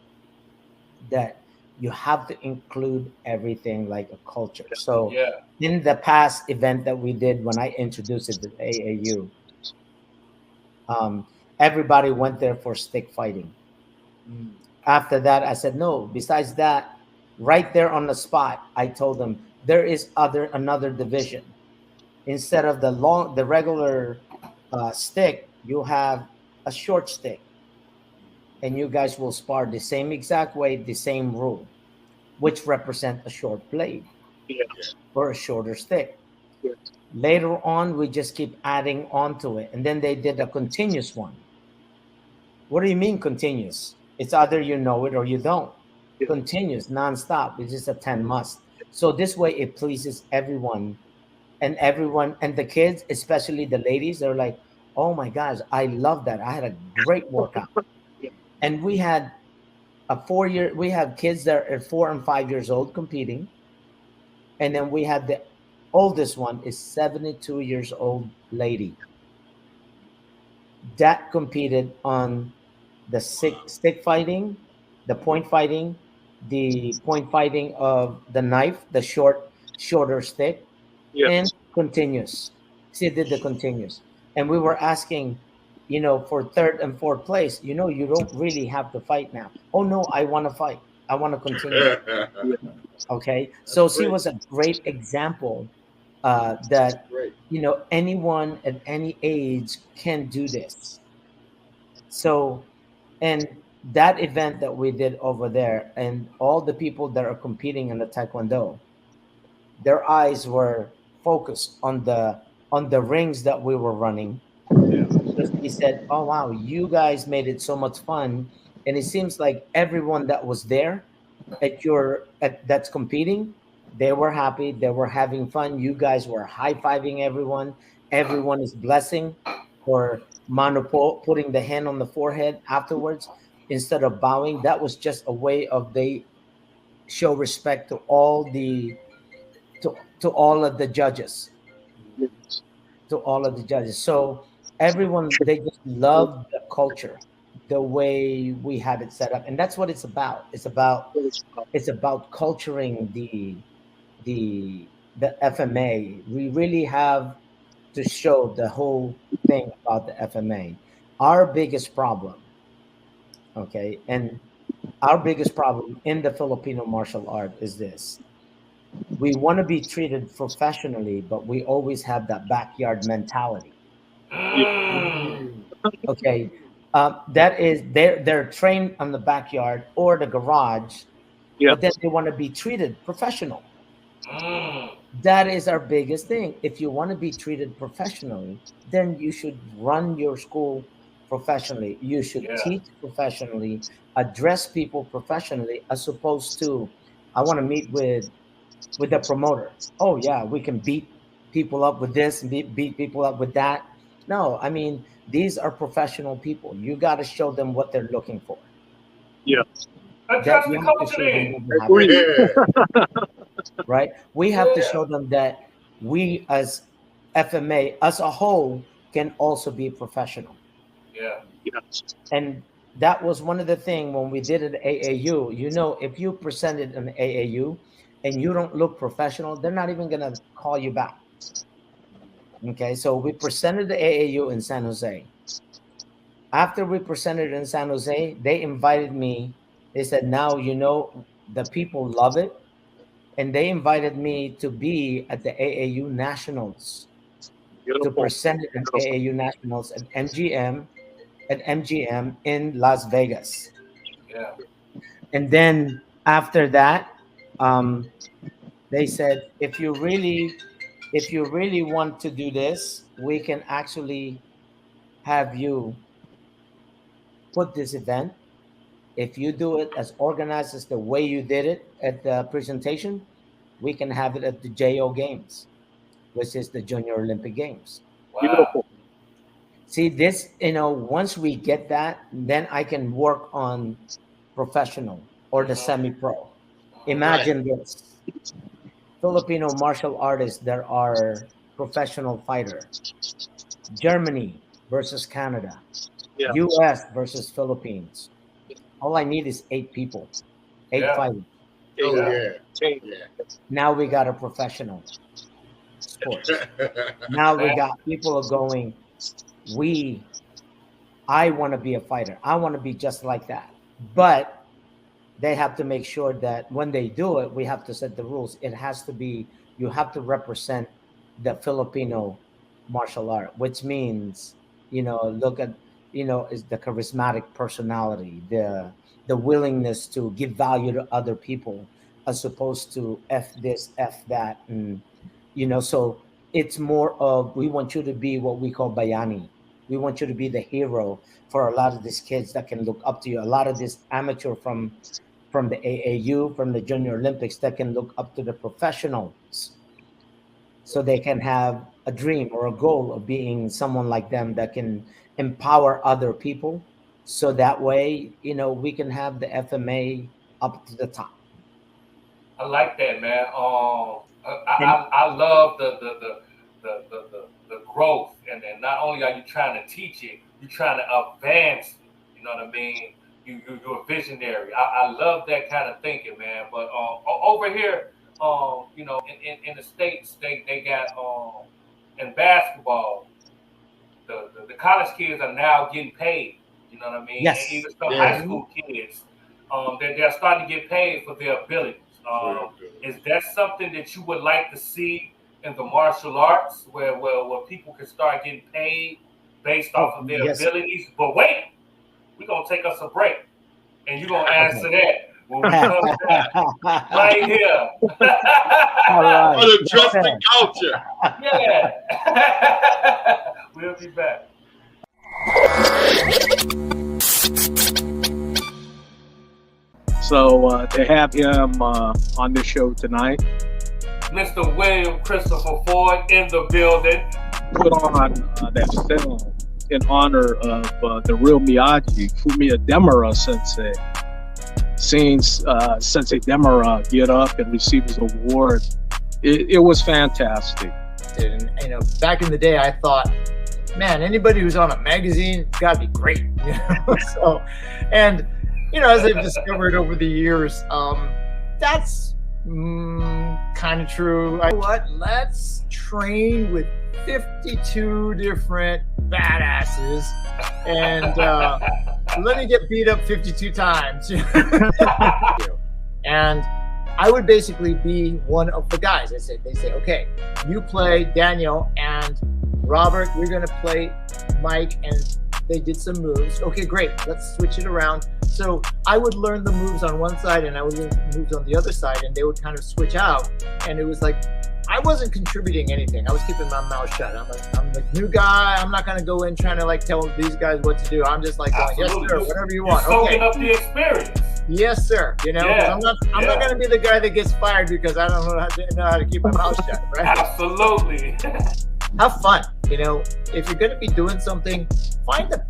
you have to include everything like a culture. So in the past event that we did when I introduced it to AAU, everybody went there for stick fighting. After that, I said, no, besides that, right there on the spot, I told them there is another division. Instead of the regular stick, you have a short stick. And you guys will spar the same exact way, the same rule, which represent a short blade or a shorter stick. Later on, we just keep adding on to it. And then they did a continuous one. What do you mean continuous? It's either you know it or you don't. Continuous, nonstop. It's just a 10 must. So this way it pleases everyone. And the kids, especially the ladies, they're like, oh my gosh, I love that. I had a great workout. And we had we have kids that are 4 and 5 years old competing. And then we had the oldest one is 72 years old lady that competed on the stick fighting, the point fighting of the knife, the shorter stick, and continuous. She did the continuous. And we were asking, for 3rd and 4th place, you don't really have to fight now. Oh no, I want to fight. I want to continue. Okay. So she was a great example that, anyone at any age can do this. So, and that event that we did over there and all the people that are competing in the Taekwondo, their eyes were focused on the rings that we were running. The because he said, "Oh wow, you guys made it so much fun," and it seems like everyone that was there that's competing, they were happy, they were having fun. You guys were high-fiving everyone. Everyone is blessing or putting the hand on the forehead afterwards instead of bowing. That was just a way of they show respect to all to all of the judges. To all of the judges. So everyone, they just love the culture, the way we have it set up. And that's what it's about. It's about culturing the FMA. We really have to show the whole thing about the FMA. Our biggest problem, okay, and our biggest problem in the Filipino martial art is this. We want to be treated professionally, but we always have that backyard mentality. Okay, that is they're trained on the backyard or the garage, but then they want to be treated professional. That is our biggest thing. If you want to be treated professionally, then you should run your school professionally. You should teach professionally, address people professionally, as opposed to, I want to meet with the promoter. Oh yeah, we can beat people up with this and beat people up with that. No, I mean, these are professional people. You got to show them what they're looking for. Yeah. Address the culture. Right? We have to show them that we as FMA as a whole can also be professional. Yeah. And that was one of the things when we did it at AAU. You know, if you presented an AAU and you don't look professional, they're not even going to call you back. Okay, so we presented the AAU in San Jose. After we presented in San Jose, they invited me. They said, now, you know, the people love it. And they invited me to be at the AAU Nationals. To present it at AAU Nationals at MGM in Las Vegas. Yeah. And then after that, they said, if you really want to do this, we can actually have you put this event. If you do it as organized as the way you did it at the presentation, we can have it at the JO Games, which is the Junior Olympic Games. Wow. See, this, you know, once we get that, then I can work on professional or the semi-pro. Imagine this. Filipino martial artists that are professional fighters. Germany versus Canada. US versus Philippines. All I need is 8 people. 8 fighters. Now we got a professional sport. Now we got people are going, I want to be a fighter. I want to be just like that. But they have to make sure that when they do it, we have to set the rules. It has to be, you have to represent the Filipino martial art, which means, you know, look at, you know, is the charismatic personality, the willingness to give value to other people, as opposed to F this, F that. And, you know, so it's more of, we want you to be what we call bayani. We want you to be the hero for a lot of these kids that can look up to you. A lot of this amateur from the AAU, from the Junior Olympics, that can look up to the professionals, so they can have a dream or a goal of being someone like them that can empower other people. So that way, you know, we can have the FMA up to the top. I like that, man. I love the growth, and then not only are you trying to teach it, you're trying to advance. You know what I mean? You're a visionary. I love that kind of thinking, man. But over here, you know, in the States, they got in basketball, the college kids are now getting paid. You know what I mean? Yes. And even some high school kids, they're starting to get paid for their abilities. Is that something that you would like to see in the martial arts, where people can start getting paid based off of their abilities? But wait, we're gonna take us a break, and you're gonna answer that when we come back right here. All right. For the trusted culture. Yeah. We'll be back. So to have him on the show tonight. Mr. William Christopher Ford in the building. Put on that film in honor of the real Miyagi, Fumiya Demura Sensei. Seeing Sensei Demura get up and receive his award, it was fantastic. And you know, back in the day, I thought, man, anybody who's on a magazine got to be great. You know? So, and you know, as I've discovered over the years, that's kind of true. You know what? Let's train with 52 different badasses and let me get beat up 52 times. And I would basically be one of the guys. They say, okay, you play Daniel and Robert, we're going to play Mike, and they did some moves. Okay, great. Let's switch it around. So I would learn the moves on one side and I would learn the moves on the other side, and they would kind of switch out. And it was like, I wasn't contributing anything. I was keeping my mouth shut. I'm the new guy. I'm not going to go in trying to like tell these guys what to do. I'm just like, going, yes, sir, whatever you want. You're soaking up the experience. Yes, sir. You know, yeah. I'm not going to be the guy that gets fired because I don't know how to keep my mouth shut, right? Absolutely. Have fun. You know, if you're going to be doing something, find the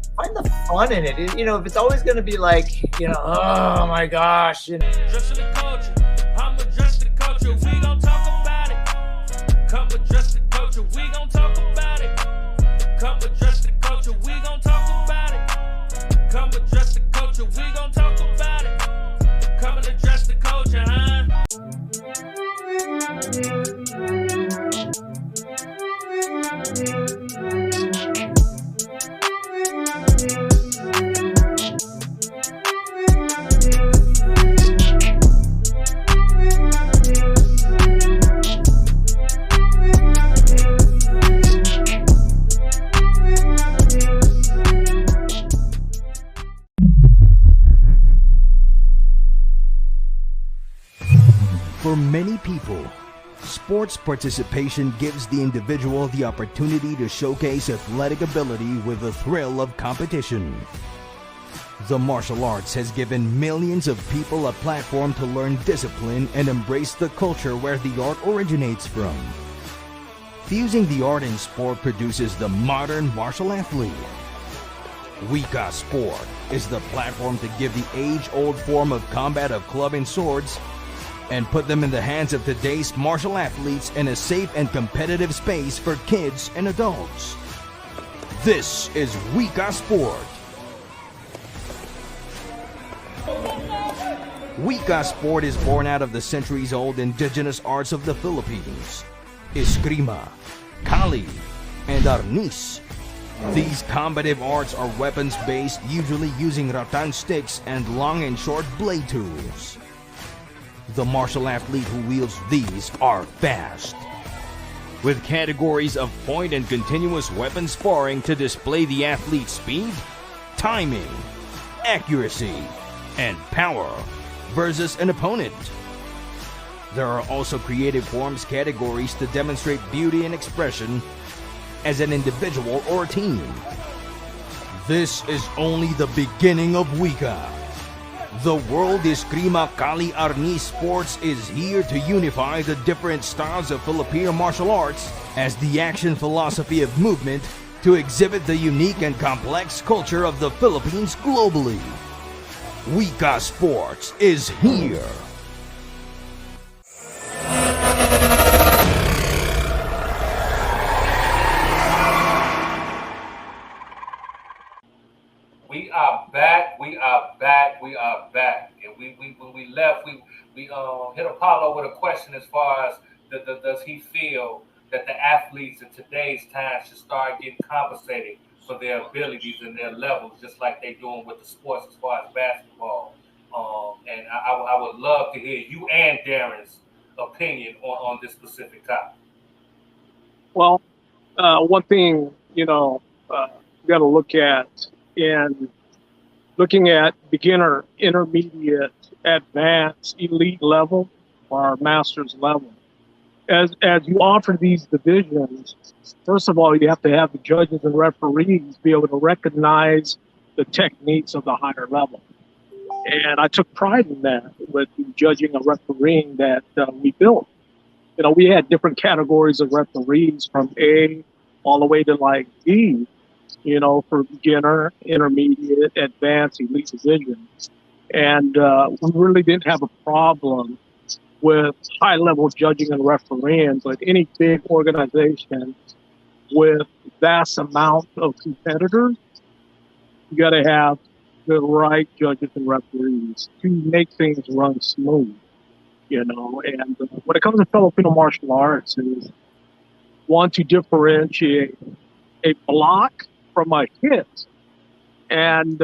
fun in it. You know, if it's always going to be like, you know, oh my gosh. You know. Dress in the culture. I'm address the culture. We gon' talk about it. Come address the culture. We gon' talk about it. Come address the culture. We gon' talk about it. Come address the culture. We gon' talk about it. Come and address the culture, huh? For many people, sports participation gives the individual the opportunity to showcase athletic ability with the thrill of competition. The martial arts has given millions of people a platform to learn discipline and embrace the culture where the art originates from. Fusing the art and sport produces the modern martial athlete. WIKA Sport is the platform to give the age-old form of combat of club and swords and put them in the hands of today's martial athletes in a safe and competitive space for kids and adults. This is WIKA Sport. WIKA Sport is born out of the centuries-old indigenous arts of the Philippines, Eskrima, Kali, and Arnis. These combative arts are weapons-based, usually using rattan sticks and long and short blade tools. The martial athlete who wields these are fast, with categories of point and continuous weapon sparring to display the athlete's speed, timing, accuracy, and power versus an opponent. There are also creative forms categories to demonstrate beauty and expression as an individual or team. This is only the beginning of WIKA. The World Eskrima Kali Arnis Sports is here to unify the different styles of Filipino martial arts as the action philosophy of movement to exhibit the unique and complex culture of the Philippines globally. WIKA Sports is here. We are back. We are back. We are back. And when we left, we hit Apollo with a question as far as does he feel that the athletes in today's time should start getting compensated for their abilities and their levels, just like they're doing with the sports as far as basketball. And I would love to hear you and Darren's opinion on this specific topic. Well, one thing, you got to look at in looking at beginner, intermediate, advanced, elite level, or master's level. as you offer these divisions, first of all, you have to have the judges and referees be able to recognize the techniques of the higher level. And I took pride in that with the judging and refereeing that we built. You know, we had different categories of referees from A all the way to like D, you know, for beginner, intermediate, advanced, elite division. And we really didn't have a problem with high-level judging and refereeing, but any big organization with vast amount of competitors, you got to have the right judges and referees to make things run smooth, you know. And when it comes to Filipino martial arts, is want to differentiate a block from a hit, and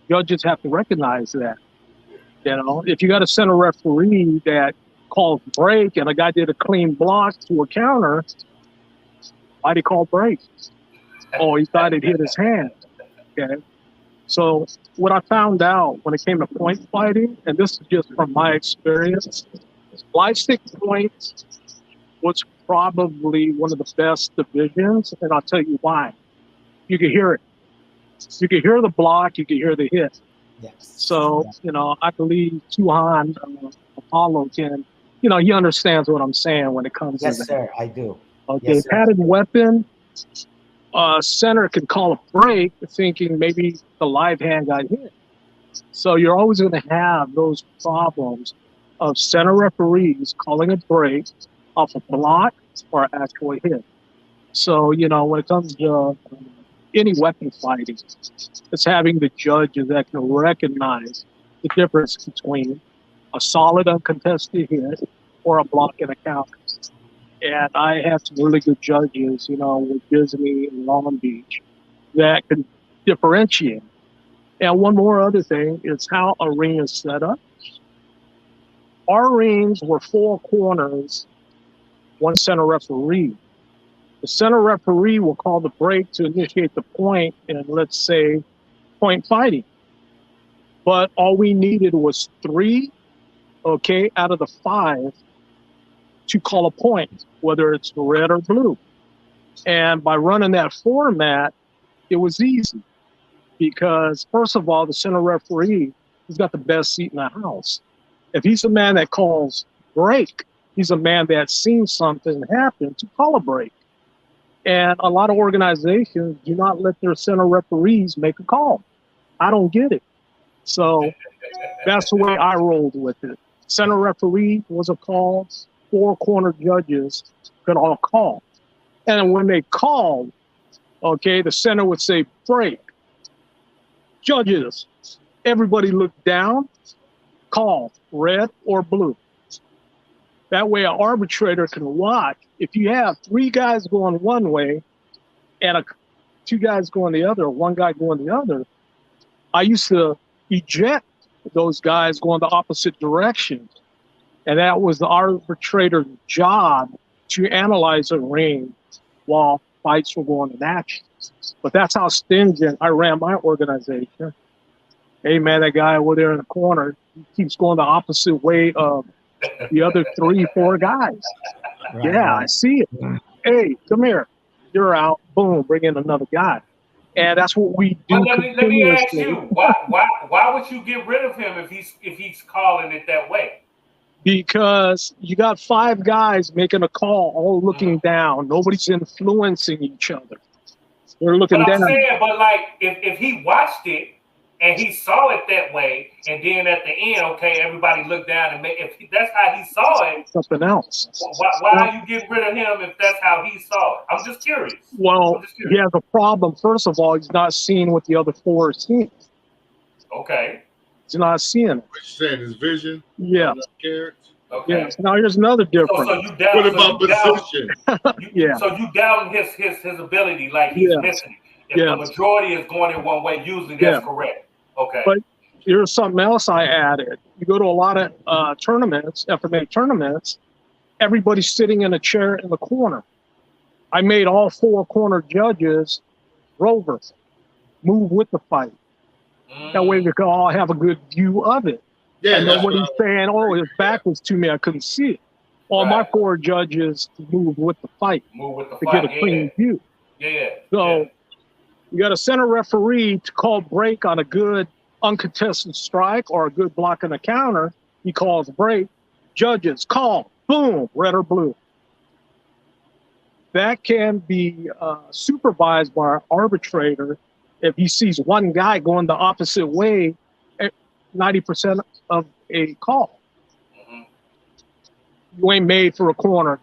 judges have to recognize that. You know, if you got a center referee that calls break and a guy did a clean block to a counter, why'd he call break? Oh, he thought it hit his hand. Okay. So what I found out when it came to point fighting, and this is just from my experience, live stick points was probably one of the best divisions, and I'll tell you why. You could hear it. You could hear the block, you could hear the hit. Yes. So, you know, I believe Tuhan Apolo can, you know, he understands what I'm saying when it comes to that. Yes, sir, I do. Okay, Yes, sir. padded weapon, center can call a break thinking maybe the live hand got hit. So you're always going to have those problems of center referees calling a break off a block or actual hit. So, you know, when it comes to any weapon fighting, it's having the judges that can recognize the difference between a solid uncontested hit or a block and a counter. And I have some really good judges, you know, with Disney and Long Beach that can differentiate. And one more other thing is how a ring is set up. Our rings were 4 corners, 1 center referee. The center referee will call the break to initiate the point in, let's say, point fighting. But all we needed was 3, okay, out of the 5 to call a point, whether it's red or blue. And by running that format, it was easy because, first of all, the center referee, he's got the best seat in the house. If he's a man that calls break, he's a man that's seen something happen to call a break. And a lot of organizations do not let their center referees make a call. I don't get it. So that's the way I rolled with it. Center referee was a call. 4 corner judges could all call. And when they called, okay, the center would say break. Judges, everybody looked down, call red or blue. That way an arbitrator can watch. If you have 3 guys going one way and 2 guys going the other, 1 guy going the other, I used to eject those guys going the opposite direction. And that was the arbitrator's job to analyze a ring while fights were going in action. But that's how stingent I ran my organization. Hey, man, that guy over there in the corner, he keeps going the opposite way of the other 3, 4 guys. Right, Yeah, right. I see it. Hey, come here. You're out. Boom, bring in another guy. And that's what we do. Well, let me ask you, why would you get rid of him if he's calling it that way? Because you got 5 guys making a call, all looking down. Nobody's influencing each other. They're looking But I'm down. saying, but like, if he watched it and he saw it that way, and then at the end, okay, everybody looked down and if that's how he saw it, Something else. why are you getting rid of him if that's how he saw it? I'm just curious. Well, he has a problem. First of all, he's not seeing what the other 4 are seeing. Okay. He's not seeing it. What you saying? His vision? Yeah. Carrots? Okay. Yes. Now here's another difference. So you doubt, What about position? Yeah. So you doubting his ability, like he's Yeah. missing. If Yeah. the majority is going in one way, usually that's Yeah. correct. Okay. But here's something else I added. You go to a lot of tournaments, FMA tournaments, everybody's sitting in a chair in the corner. I made all 4 corner judges rovers, move with the fight. That way we can all have a good view of it. Yeah, and that's nobody's what saying, oh, his back was to me, I couldn't see it. all my 4 judges to move with the fight. Move with the to fight. get a clean view. Yeah. So you got a center referee to call break on a good uncontested strike or a good block and a counter. He calls break. Judges call, boom, red or blue. That can be supervised by our arbitrator if he sees one guy going the opposite way at 90% of a call. You ain't made for a corner.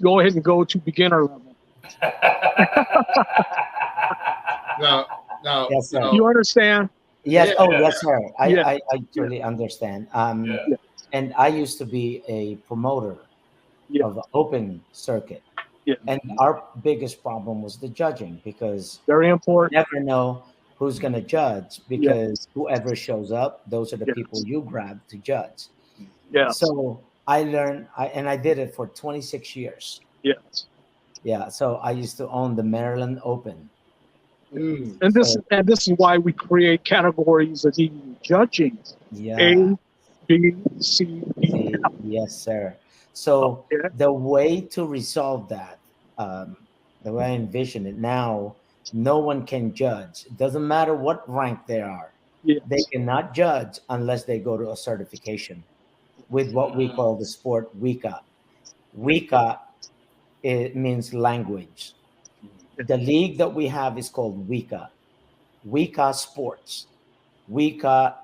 Go ahead and go to beginner level. Now, Yes, sir. You understand? Yes. Oh, yes, sir. I totally Yeah. understand. And I used to be a promoter of the open circuit. Yeah. And our biggest problem was the judging, because very important. You never know who's going to judge, because whoever shows up, those are the people you grab to judge. Yeah. So I learned, and I did it for 26 years. Yes. Yeah. So I used to own the Maryland Open. And this is why we create categories of even judging. Yeah. A, B, C, D. Yes, sir. So the way to resolve that, the way I envision it now, no one can judge. It doesn't matter what rank they are. Yes. They cannot judge unless they go to a certification with what we call the sport WIKA. WIKA, it means language. The league that we have is called WIKA Sports. WIKA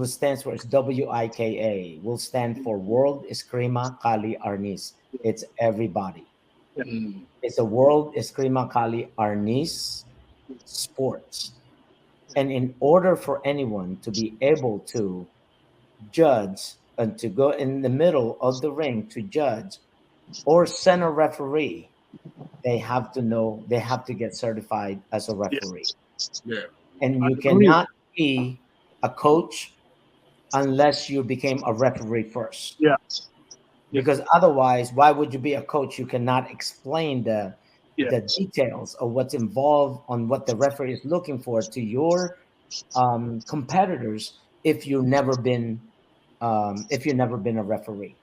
stands for WIKA. Will stand for World Eskrima Kali Arnis. It's everybody. It's a World Eskrima Kali Arnis sports. And in order for anyone to be able to judge and to go in the middle of the ring to judge or center referee, they have to get certified as a referee. Yeah. And you cannot be a coach unless you became a referee first. Yes. Because otherwise, why would you be a coach? You cannot explain the details of what's involved on what the referee is looking for to your competitors if you've never been a referee.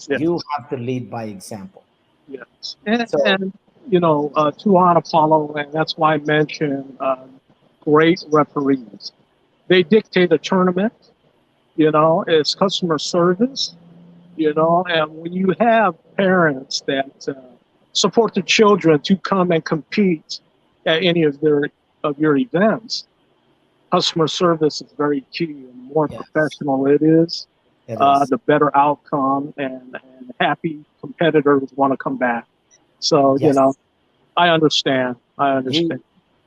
Yes. You have to lead by example. Yes. And you know, to on Apollo, and that's why I mentioned great referees. They dictate a tournament, you know, it's customer service, you know, and when you have parents that support the children to come and compete at any of your events, customer service is very key. And the more professional it is, the better outcome, and happy competitors want to come back. So, you know, I understand.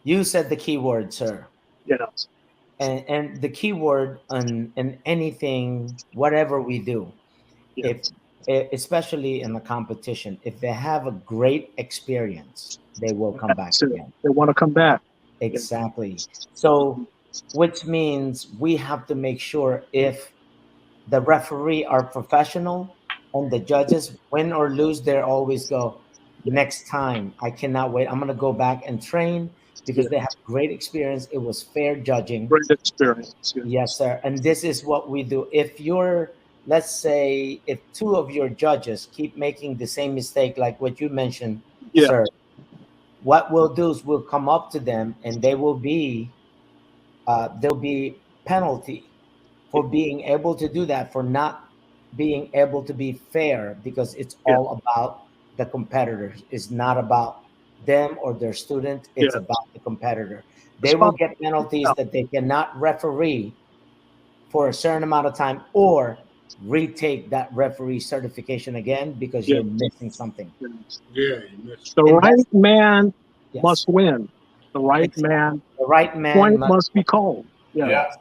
You said the key word, sir. You know. And the key word in anything, whatever we do, especially in the competition, if they have a great experience, they will come back again. They want to come back. Exactly. So, which means we have to make sure if the referee are professional and the judges win or lose, they always go, next time, I cannot wait. I'm going to go back and train because they have great experience. It was fair judging. Great experience. Yes, sir. And this is what we do. If let's say, if 2 of your judges keep making the same mistake, like what you mentioned, sir, what we'll do is we'll come up to them and there'll be penalty for being able to do that, for not being able to be fair, because it's all about the competitors. It's not about them or their student. It's about the competitor. They will get penalties that they cannot referee for a certain amount of time or retake that referee certification again because you're missing something. Yeah, you missed. The right man must win. The right man. The right man point must be called. Yes.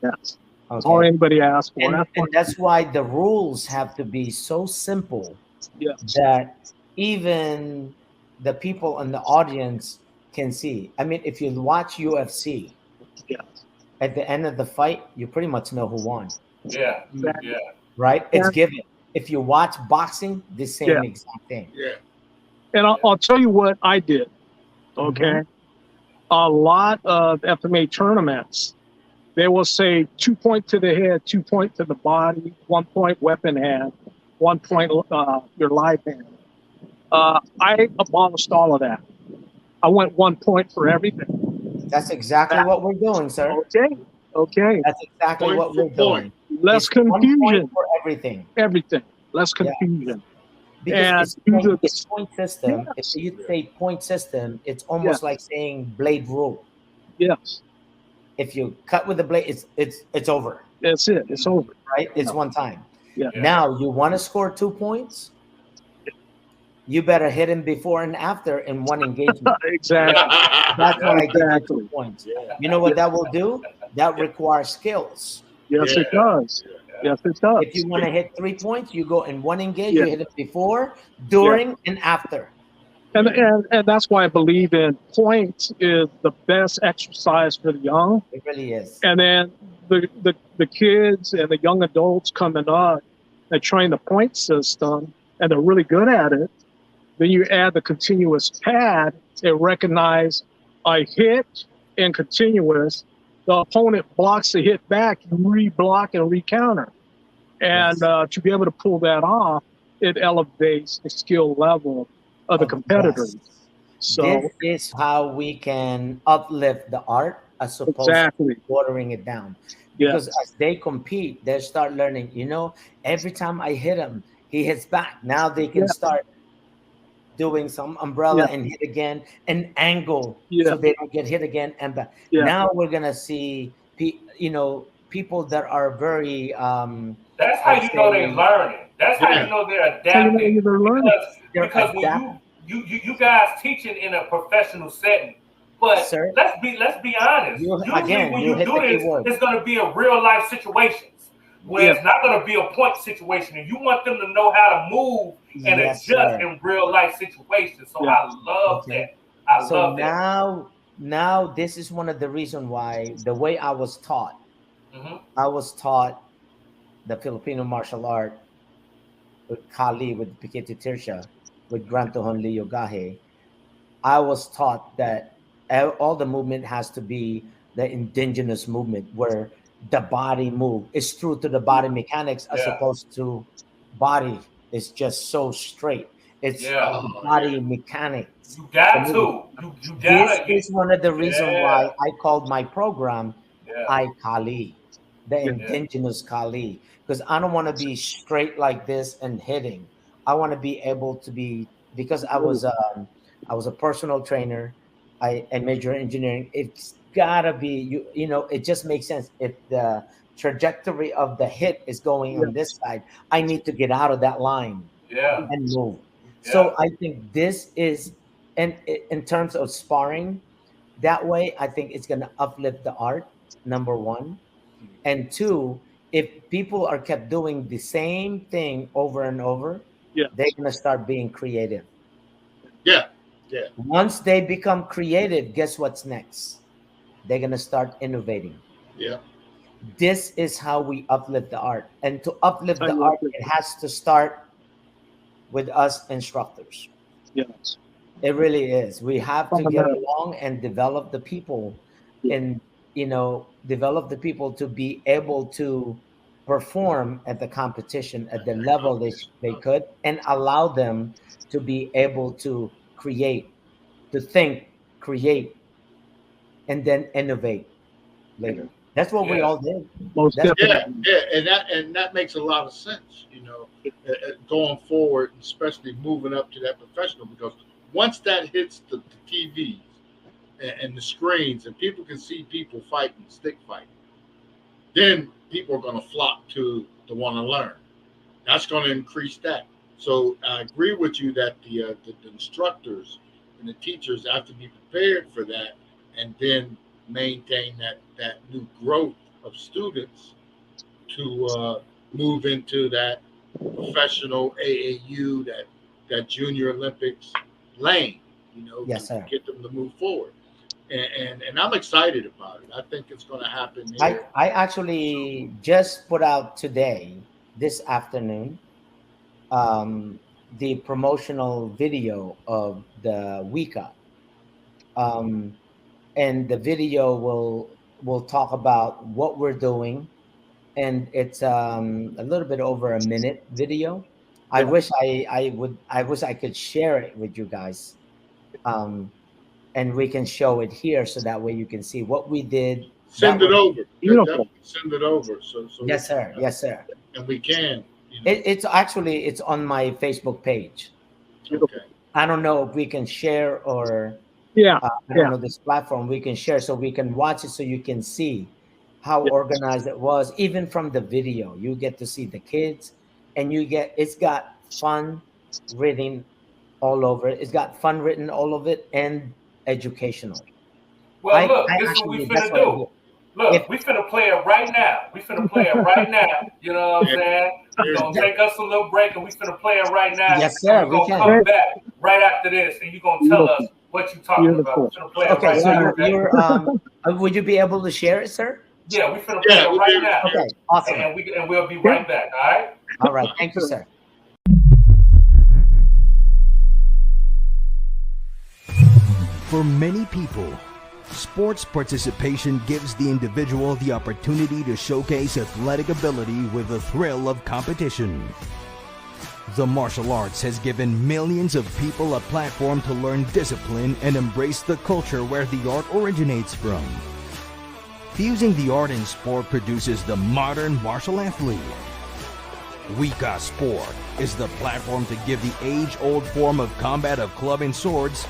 Okay. All anybody asks for. And that's why the rules have to be so simple that even the people in the audience can see. I mean, if you watch UFC, at the end of the fight, you pretty much know who won. Yeah. Right? It's given. If you watch boxing, the same exact thing. Yeah. And I'll tell you what I did. Okay. A lot of FMA tournaments, they will say 2 point to the head, 2 point to the body, 1 point weapon hand. 1 point, your live band. I abolished all of that. I went 1 point for everything. That's exactly what we're doing, sir. Okay. That's exactly what we're doing. Less It's 1 confusion. point for everything. Everything. Less Yeah. confusion. Because And it's point system. If you say point system, it's almost like saying blade rule. Yes. If you cut with the blade, it's over. That's it. It's over. Right? It's one time. Yeah. Now you want to score 2 points. You better hit him before and after in one engagement. Exactly. That's why I give you 2 points. You know what that will do? That requires skills. Yes, it does. Yes, it does. If you want to hit 3 points, you go in one engage, you hit it before, during, and after. And that's why I believe in points is the best exercise for the young. It really is. And then the kids and the young adults coming up, they train the point system and they're really good at it. Then you add the continuous pad and recognize I hit and continuous. The opponent blocks the hit back, you re-block and re-counter. And to be able to pull that off, it elevates the skill level of the competitors. So this is how we can uplift the art as opposed to watering it down. Because as they compete, they start learning, every time I hit him, he hits back. Now they can start doing some umbrella and hit again, and angle so they don't get hit again and back. Now we're gonna see, people that are very. That's how you know they're learning. That's how you know they're adapting. Because when you guys teaching in a professional setting, but let's be honest. Usually when you do this, it's going to be a real life situations where it's not going to be a point situation, and you want them to know how to move and adjust in real life situations. So I love that. I love that. Now this is one of the reasons why the way I was taught. I was taught the Filipino martial art with Kali, with Pikiti Tirsha, with Grantohon Leo Gahe. I was taught that all the movement has to be the indigenous movement where the body move. It's true to the body mechanics as opposed to body is just so straight. It's body mechanics. You got to. You got This is one of the reasons why I called my program I Kali, the indigenous Kali, because I don't want to be straight like this and hitting. I want to be able to be, because I was a personal trainer. I major in engineering. It's gotta be it just makes sense. If the trajectory of the hit is going on this side, I need to get out of that line and move. So I think this is, and in terms of sparring, that way I think it's gonna uplift the art, number one. And two, if people are kept doing the same thing over and over, they're gonna start being creative. Once they become creative, guess what's next? They're gonna start innovating. This is how we uplift the art. And to uplift the art, it has to start with us instructors. It really is. We have to get along and develop the people and develop the people to be able to perform at the competition at the level they could, and allow them to be able to create, to think, create, and then innovate later. That's what we all did. And that makes a lot of sense, going forward, especially moving up to that professional, because once that hits the TVs and the screens, and people can see people fighting, stick fighting, then people are going to flock to want to learn. That's going to increase that. So I agree with you that the instructors and the teachers have to be prepared for that, and then maintain that new growth of students to move into that professional AAU, that Junior Olympics lane, to get them to move forward. And I'm excited about it. I think it's going to happen. I actually just put out today, this afternoon, the promotional video of the WIKA. And the video will talk about what we're doing. And it's a little bit over a minute video. I wish I wish I could share it with you guys, and we can show it here so that way you can see what we did. Send it over. Beautiful. Send it over. So Yes, sir. Yes, sir. And we can. It's actually it's on my Facebook page. Okay. I don't know if we can share or Yeah. I don't know this platform we can share so we can watch it so you can see how organized it was. Even from the video, you get to see the kids, and it's got fun written all over it. It's got fun written all of it and educational. Well, look, this is what we finna do. Look, we finna play it right now. We finna play it right now. You know what I'm saying? It's gonna take us a little break, and we finna play it right now. Yes, sir. We're gonna come back right after this, and you're gonna tell us what you're talking about. We're finna play it right now. You're would you be able to share it, sir? Yeah, we finna play it right now. Okay, awesome. And we'll be right back. All right. All right. Thank you, sir. For many people, sports participation gives the individual the opportunity to showcase athletic ability with the thrill of competition. The martial arts has given millions of people a platform to learn discipline and embrace the culture where the art originates from. Fusing the art and sport produces the modern martial athlete. WIKA Sport is the platform to give the age-old form of combat of club and swords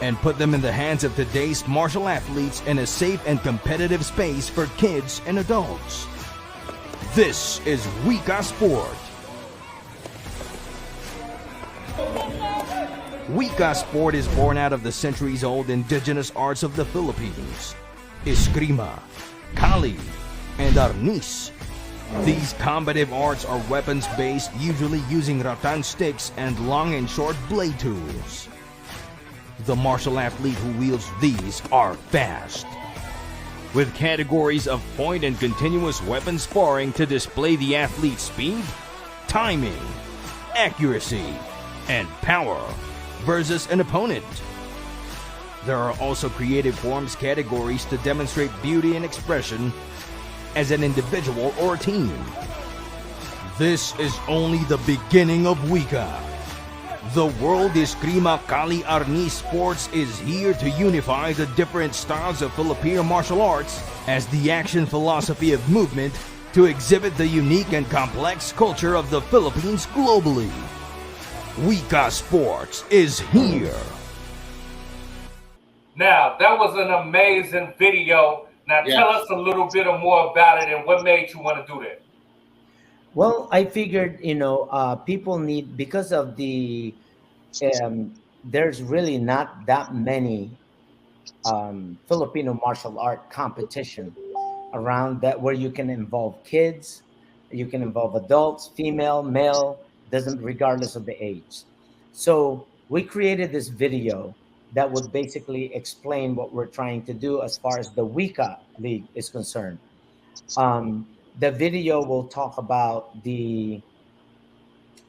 and put them in the hands of today's martial athletes in a safe and competitive space for kids and adults. This is WIKA Sport. WIKA Sport is born out of the centuries-old indigenous arts of the Philippines, Eskrima, Kali, and Arnis. These combative arts are weapons-based, usually using rattan sticks and long and short blade tools. The martial athlete who wields these are fast, with categories of point and continuous weapon sparring to display the athlete's speed, timing, accuracy, and power versus an opponent. There are also creative forms categories to demonstrate beauty and expression as an individual or team. This is only the beginning of WIKA. The World Eskrima Kali Arnis Sports is here to unify the different styles of Filipino martial arts as the action philosophy of movement to exhibit the unique and complex culture of the Philippines globally. WIKA Sports is here. Now, that was an amazing video. Now, tell us a little bit more about it and what made you want to do that. Well, I figured, people need, because of the, there's really not that many Filipino martial art competition around that where you can involve kids, you can involve adults, female, male, regardless of the age. So we created this video that would basically explain what we're trying to do as far as the WIKA League is concerned. The video will talk about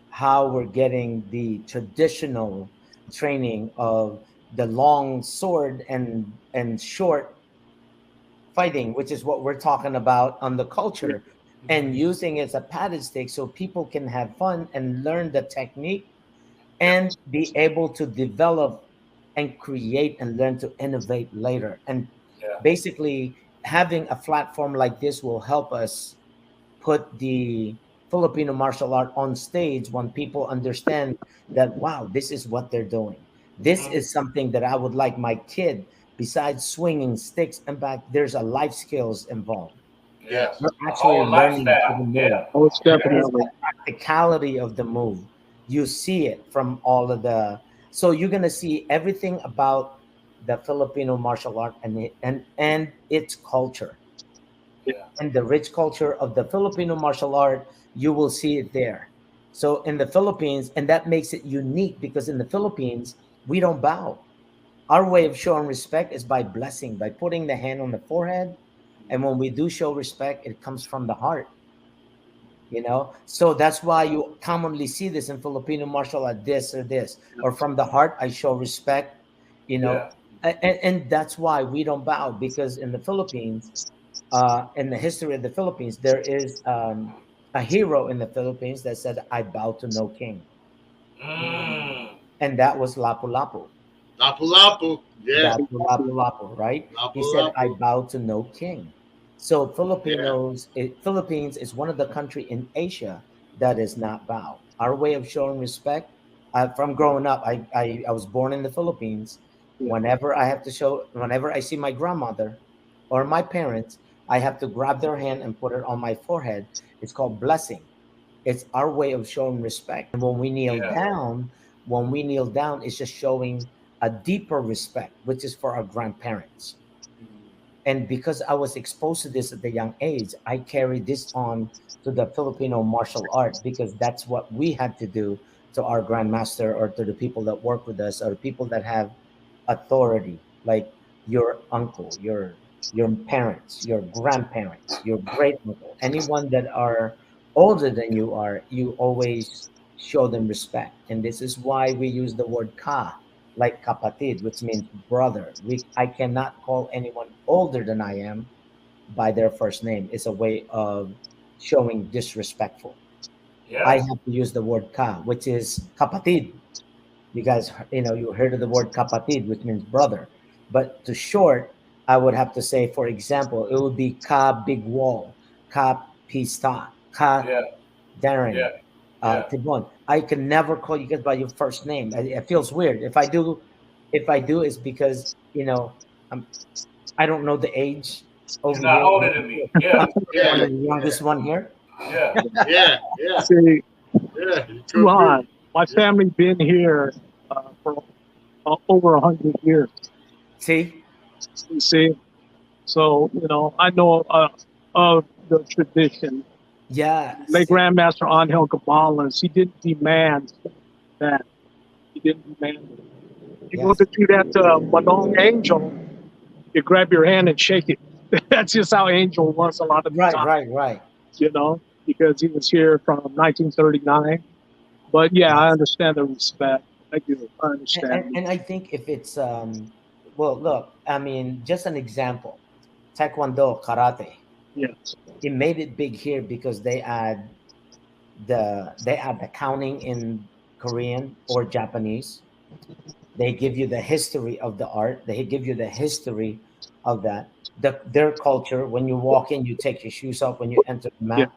how we're getting the traditional training of the long sword and short fighting, which is what we're talking about on the culture, and using it as a padded stick so people can have fun and learn the technique and be able to develop and create and learn to innovate later. And basically having a platform like this will help us put the Filipino martial art on stage when people understand that, wow, this is what they're doing. This is something that I would like my kid, besides swinging sticks and back, there's a life skills involved. Yes. We're actually learning the move. Most definitely. The practicality of the move. You see it from all of the, so you're going to see everything about the Filipino martial art and its culture. And the rich culture of the Filipino martial art, you will see it there. So in the Philippines, and that makes it unique because in the Philippines, we don't bow. Our way of showing respect is by blessing, by putting the hand on the forehead. And when we do show respect, it comes from the heart. So that's why you commonly see this in Filipino martial art, this or this, or from the heart, I show respect, and that's why we don't bow, because in the Philippines, in the history of the Philippines, there is a hero in the Philippines that said, "I bow to no king," and that was Lapu-Lapu. Lapu-Lapu, yeah. That's Lapu-Lapu, right? He said, "I Lapu-Lapu. bow to no king." So Philippines is one of the country in Asia that is not bow. Our way of showing respect, from growing up, I was born in the Philippines. Whenever I see my grandmother or my parents, I have to grab their hand and put it on my forehead. It's called blessing. It's our way of showing respect. And when we kneel down, it's just showing a deeper respect, which is for our grandparents. And because I was exposed to this at a young age, I carried this on to the Filipino martial art, because that's what we had to do to our grandmaster, or to the people that work with us, or people that have authority, like your uncle, your parents, your grandparents, your great uncle, anyone that are older than you are, you always show them respect. And this is why we use the word ka, like kapatid, which means brother. I cannot call anyone older than I am by their first name. It's a way of showing disrespectful. I have to use the word ka, which is kapatid. You guys, you heard of the word kapatid, which means brother. But to short, I would have to say, for example, it would be ka Big Wall, ka Pstock, ka Darren, Tibon. I can never call you guys by your first name. It feels weird. If I do, it's because I don't know the age over You're not here. older than me. Yeah. I'm the youngest one here. Yeah. See, Yeah. Ron, my family been here for over 100 years. See? You see? So, I know of the tradition. Yeah. Late Grandmaster Angel Cabales, he didn't demand that. He didn't demand it. You go to do that Manong Angel, you grab your hand and shake it. That's just how Angel was a lot of the time. Right. Because he was here from 1939. But yeah, I understand the respect. I do. I understand. And I think if it's well, look, I mean, just an example, Taekwondo, karate. Yes. It made it big here because they add the counting in Korean or Japanese. They give you the history of the art. They give you the history of that. Their culture. When you walk in, you take your shoes off when you enter the mat.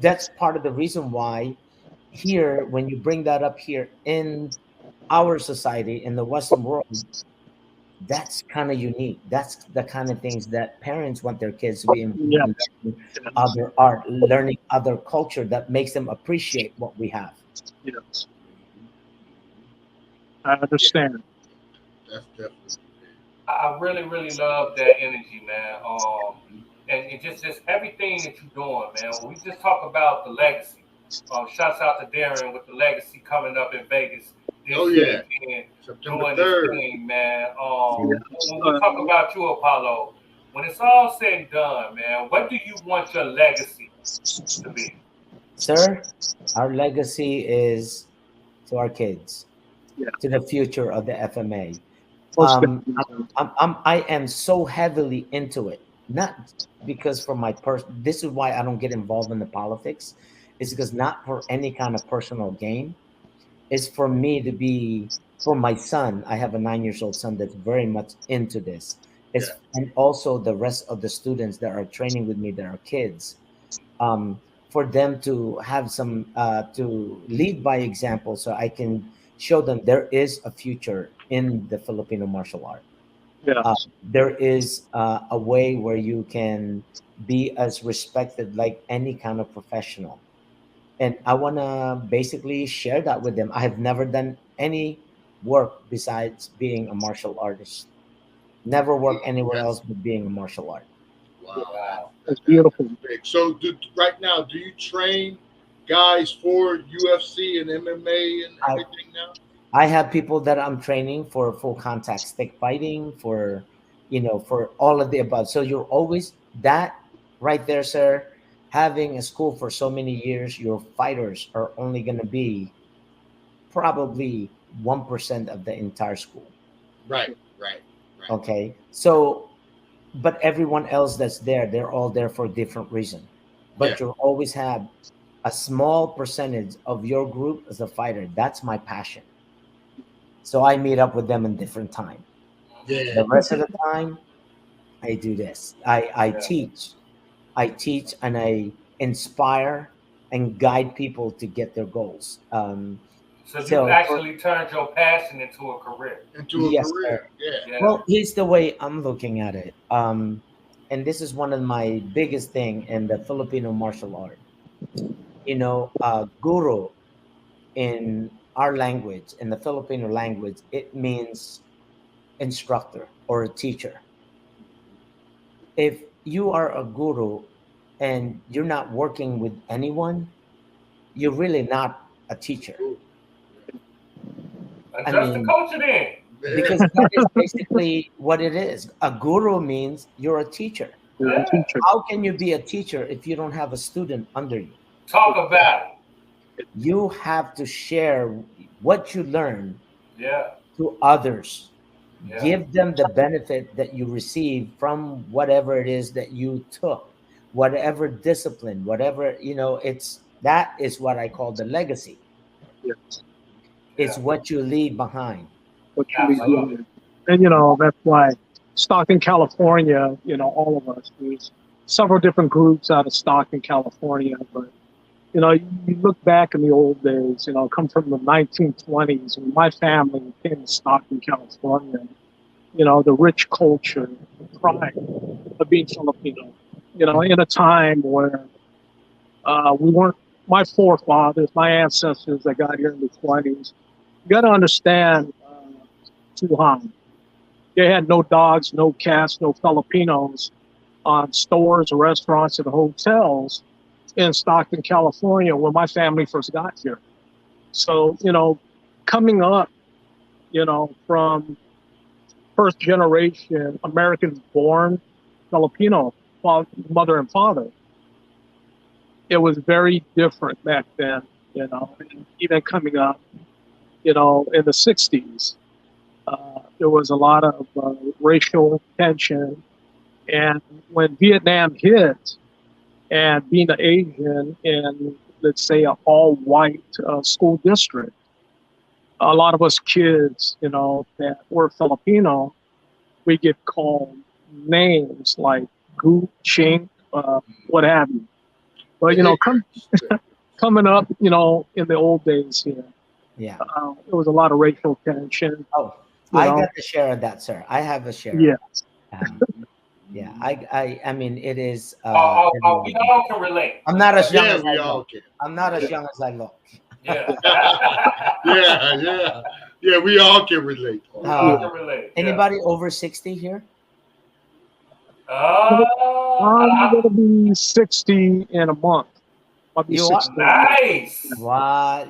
That's part of the reason why here, when you bring that up here in our society, in the Western world, that's kind of unique. That's the kind of things that parents want their kids to be involved in, other art, learning other culture that makes them appreciate what we have. Yes. I understand. That's definitely. I really, really love that energy, man. And just everything that you're doing, man. When we just talk about the legacy. Shouts out to Darren with the legacy coming up in Vegas. September 3rd. Thing, man. When we talk about you, Apollo, when it's all said and done, man, what do you want your legacy to be? Sir, our legacy is to our kids, to the future of the FMA. I am so heavily into it, not because for my this is why I don't get involved in the politics. It's because not for any kind of personal gain. It's for me to be, for my son. I have a 9-year-old son that's very much into this. And also the rest of the students that are training with me that are kids, for them to have some, to lead by example, so I can show them there is a future in the Filipino martial art. There is a way where you can be as respected like any kind of professional. And I want to basically share that with them. I have never done any work besides being a martial artist. Never worked anywhere else but being a martial art. Wow. That's beautiful. So right now, do you train guys for UFC and MMA and everything now? I have people that I'm training for full contact stick fighting, for all of the above. So you're always that right there, sir. Having a school for so many years, your fighters are only going to be probably 1% of the entire school. Right. Okay. So, but everyone else that's there, they're all there for a different reason. but you'll always have a small percentage of your group as a fighter. That's my passion. So I meet up with them in different time. Yeah. The rest of the time, I do this. I teach and I inspire and guide people to get their goals. So you actually turned your passion into a career. Sir. Yeah. Well, here's the way I'm looking at it. And this is one of my biggest thing in the Filipino martial art. You know, guru in our language, in the Filipino language, it means instructor or a teacher. If you are a guru and you're not working with anyone, you're really not a teacher. Just a coach then. Because that is basically what it is. A guru means you're a teacher. Yeah. How can you be a teacher if you don't have a student under you? Talk about it. You have to share what you learn to others. Yeah. Give them the benefit that you receive from whatever it is that you took, whatever discipline, whatever, you know, that is what I call the legacy. Yes. It's what you leave behind. And, you know, that's why Stockton, California, you know, all of us, there's several different groups out of Stockton, California. But, you know, you look back in the old days, you know, come from the 1920s, when my family came to Stockton, California, you know, the rich culture, the pride of being Filipino, you know, in a time where we weren't, my forefathers, my ancestors that got here in the 20s, you got to understand, Tuhan, they had no dogs, no cats, no Filipinos on stores, restaurants, and hotels in Stockton, California, when my family first got here. So, you know, coming up, you know, from first generation Americans born Filipino, mother and father, it was very different back then, you know, and even coming up, you know, in the 60s, there was a lot of racial tension. And when Vietnam hit, and being an Asian in, let's say, an all-white school district, a lot of us kids, you know, that were Filipino, we get called names like Gu, Chink, what have you. But, you know, coming up, you know, in the old days here, there was a lot of racial tension. Oh, I got a share of that, sir. I have a share. Yes. Yeah, I mean, it is. We all can relate. I'm not as young as we I all look. can. I'm not as young as I look. Yeah. Yeah, we all can relate. Anybody over 60 here? I'm going to be 60 in a month. I'll be 60. Nice. Wow,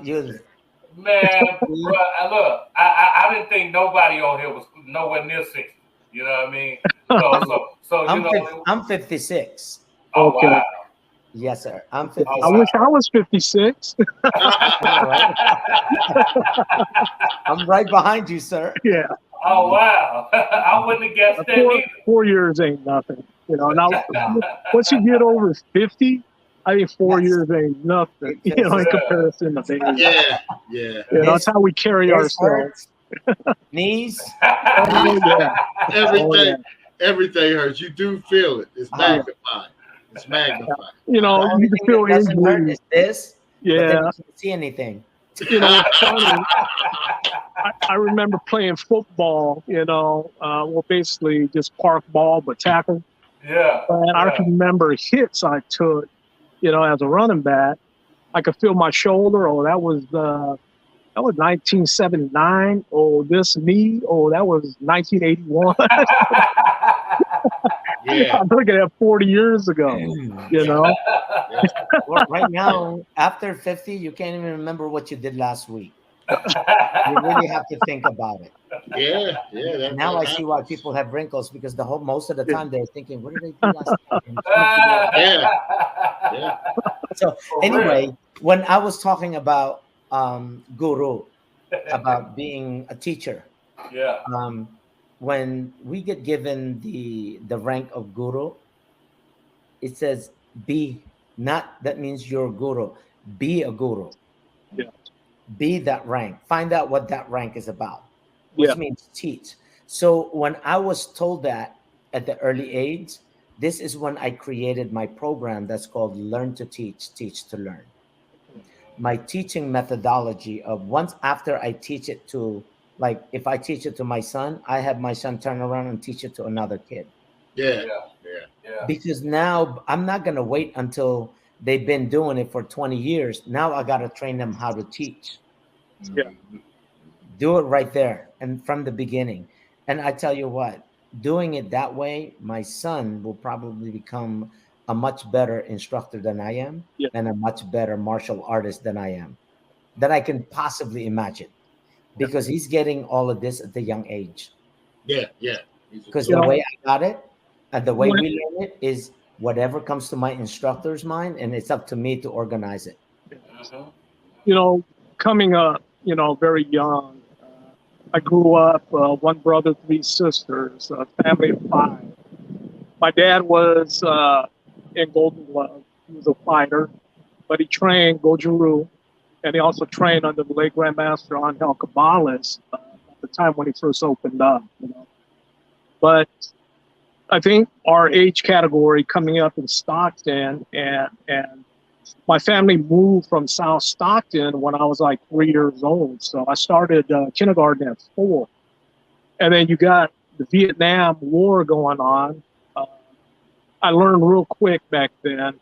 man, bro, look, I didn't think nobody on here was nowhere near 60. You know what I mean? So I'm 56. Oh, okay. Wow. Yes, sir. I'm 56. I wish I was 56. I'm right behind you, sir. Yeah. Oh, wow. I wouldn't have guessed that either. 4 years ain't nothing. You know, now once you get over 50, I think 4 years ain't nothing, you know, in comparison to baby. Yeah. You know, that's how we carry ourselves. Knees. Everything hurts. You do feel it. It's magnified. It's magnified. You know, you can feel injury. This. Yeah. You can't see anything. You know, it's funny. I remember playing football, you know, well, basically just park ball, but tackle. Yeah. And I remember hits I took, you know, as a running back. I could feel my shoulder. Oh, that was 1979. Oh, this knee. Oh, that was 1981. I'm looking at 40 years ago, you know. Well, right now, after 50, you can't even remember what you did last week. You really have to think about it. Yeah. Now I see why people have wrinkles, because most of the time they're thinking, what did they do last time? Yeah. So anyway, when I was talking about guru, about being a teacher, when we get given the rank of guru, it says be Not that means you're a guru. Be a guru. Yeah. Be that rank. Find out what that rank is about, which Yeah. means teach. So when I was told that at the early age, this is when I created my program that's called Learn to Teach, Teach to Learn. My teaching methodology of once after I teach it to, like if I teach it to my son, I have my son turn around and teach it to another kid. Yeah. Because now I'm not going to wait until they've been doing it for 20 years. Now I got to train them how to teach. Yeah. Do it right there and from the beginning. And I tell you what, doing it that way, my son will probably become a much better instructor than I am, and a much better martial artist than I am, that I can possibly imagine, because he's getting all of this at the young age. Yeah. Because the way I got it, and the way we learn it is whatever comes to my instructor's mind, and it's up to me to organize it. You know, coming up, you know, very young, I grew up, one brother, 3 sisters, a family of 5. My dad was in Golden Glove. He was a fighter, but he trained Goju-Ryu, and he also trained under the late Grandmaster Angel Cabales at the time when he first opened up. You know, but I think our age category coming up in Stockton, and my family moved from South Stockton when I was like 3 years old. So I started kindergarten at 4. And then you got the Vietnam War going on. I learned real quick back then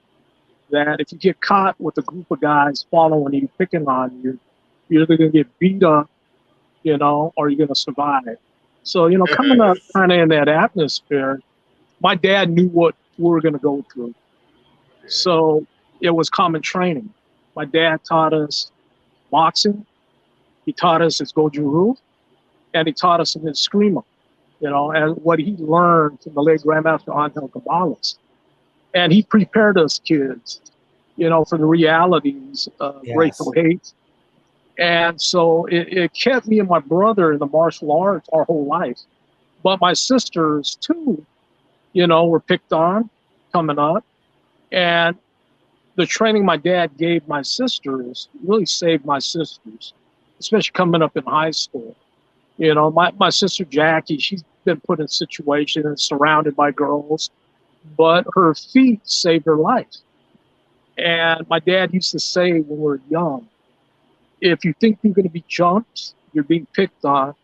that if you get caught with a group of guys following you, picking on you, you're either going to get beat up, you know, or you're going to survive. So, you know, coming up kind of in that atmosphere, my dad knew what we were going to go through. So it was common training. My dad taught us boxing. He taught us his Goju-Ryu, and he taught us his Screamer, you know, and what he learned from the late Grandmaster Angel Cabales. And he prepared us kids, you know, for the realities of racial hate. And so it kept me and my brother in the martial arts our whole life. But my sisters, too, you know, were picked on coming up. And the training my dad gave my sisters really saved my sisters, especially coming up in high school. You know, my sister Jackie, she's been put in situations surrounded by girls, but her feet saved her life. And my dad used to say when we were young, if you think you're going to be jumped, you're being picked on,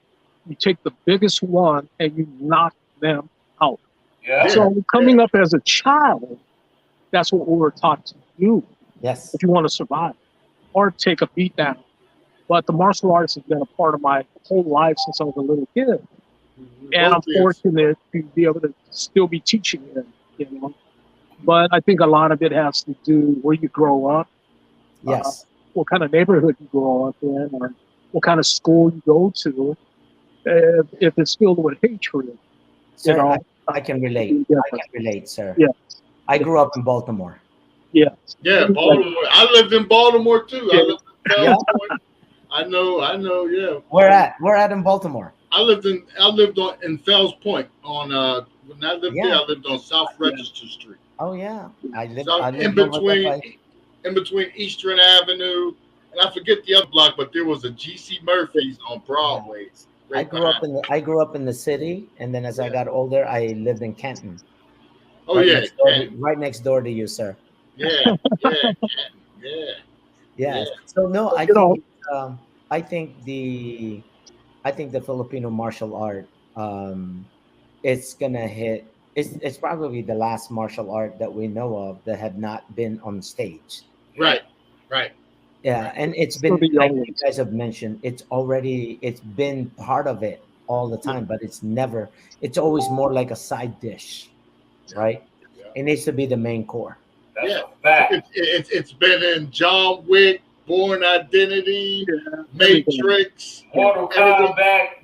you take the biggest one and you knock them out. Yeah. So coming up as a child, that's what we were taught to do. Yes. If you want to survive, or take a beat down. But the martial arts has been a part of my whole life since I was a little kid. And I'm fortunate to be able to still be teaching it, you know. But I think a lot of it has to do where you grow up. Yes. What kind of neighborhood you grow up in, or what kind of school you go to. If it's filled with hatred, Sir, you know. I can relate. I can relate, sir. Yeah. I grew up in Baltimore. Yeah. Yeah, Baltimore. I lived in Baltimore too. I lived in Yeah. Baltimore. I know, yeah. Where at in Baltimore? I lived in Fells Point on when I lived there, I lived on South Register Street. Oh yeah. I lived in between Eastern Avenue, and I forget the other block, but there was a GC Murphy's on Broadway. I grew up in the city, and then as I got older, I lived in Canton. Oh Right next door to you, sir. Yeah. So no, I think the Filipino martial art, it's gonna hit. It's probably the last martial art that we know of that had not been on stage. Right. Yeah, and it's been, like you guys have mentioned, it's been part of it all the time, but it's always more like a side dish, right? Yeah. It needs to be the main core. It's been in John Wick, Born Identity, Matrix, Mortal Kombat.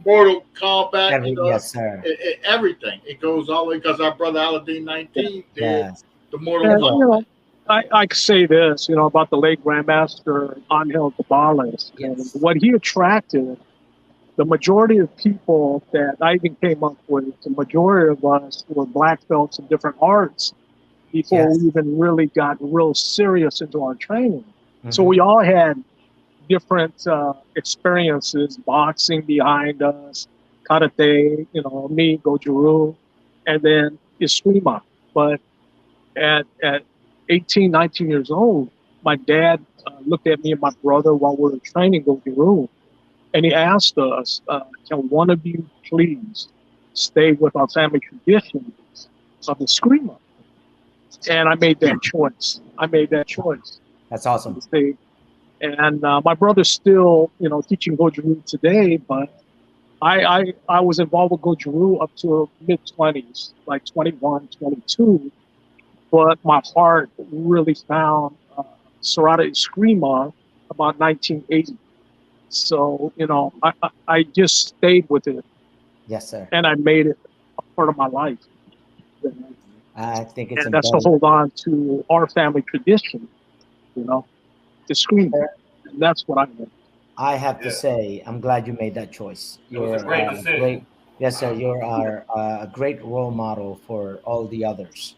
Yes, sir. Everything. It goes all the way because our brother Aladdin 19 did the Mortal Kombat. You know, I could say this, you know, about the late Grandmaster Angel Cabales. Yes. What he attracted, the majority of people that I even came up with, the majority of us were black belts in different arts. before Yes. we even really got real serious into our training. So Mhm. we all had different experiences, boxing behind us, karate, me, Goju-Ryu, and then Eskrima. But at 18, 19 years old, my dad looked at me and my brother while we were training Goju-Ryu, and he asked us, can one of you please stay with our family traditions of Eskrima? And I made that choice. That's awesome. To stay. And my brother's still, teaching Goju-Ryu today, but I was involved with Goju-Ryu up to mid-20s, like 21, 22. But my heart really found Serrata Eskrima about 1980. So, I just stayed with it. Yes, sir. And I made it a part of my life. I think it's And that's to important. hold on to our family tradition, Eskrima. And that's what I did. I have to say, I'm glad you made that choice. It was a great decision. Great, yes, sir. You're a great role model for all the others.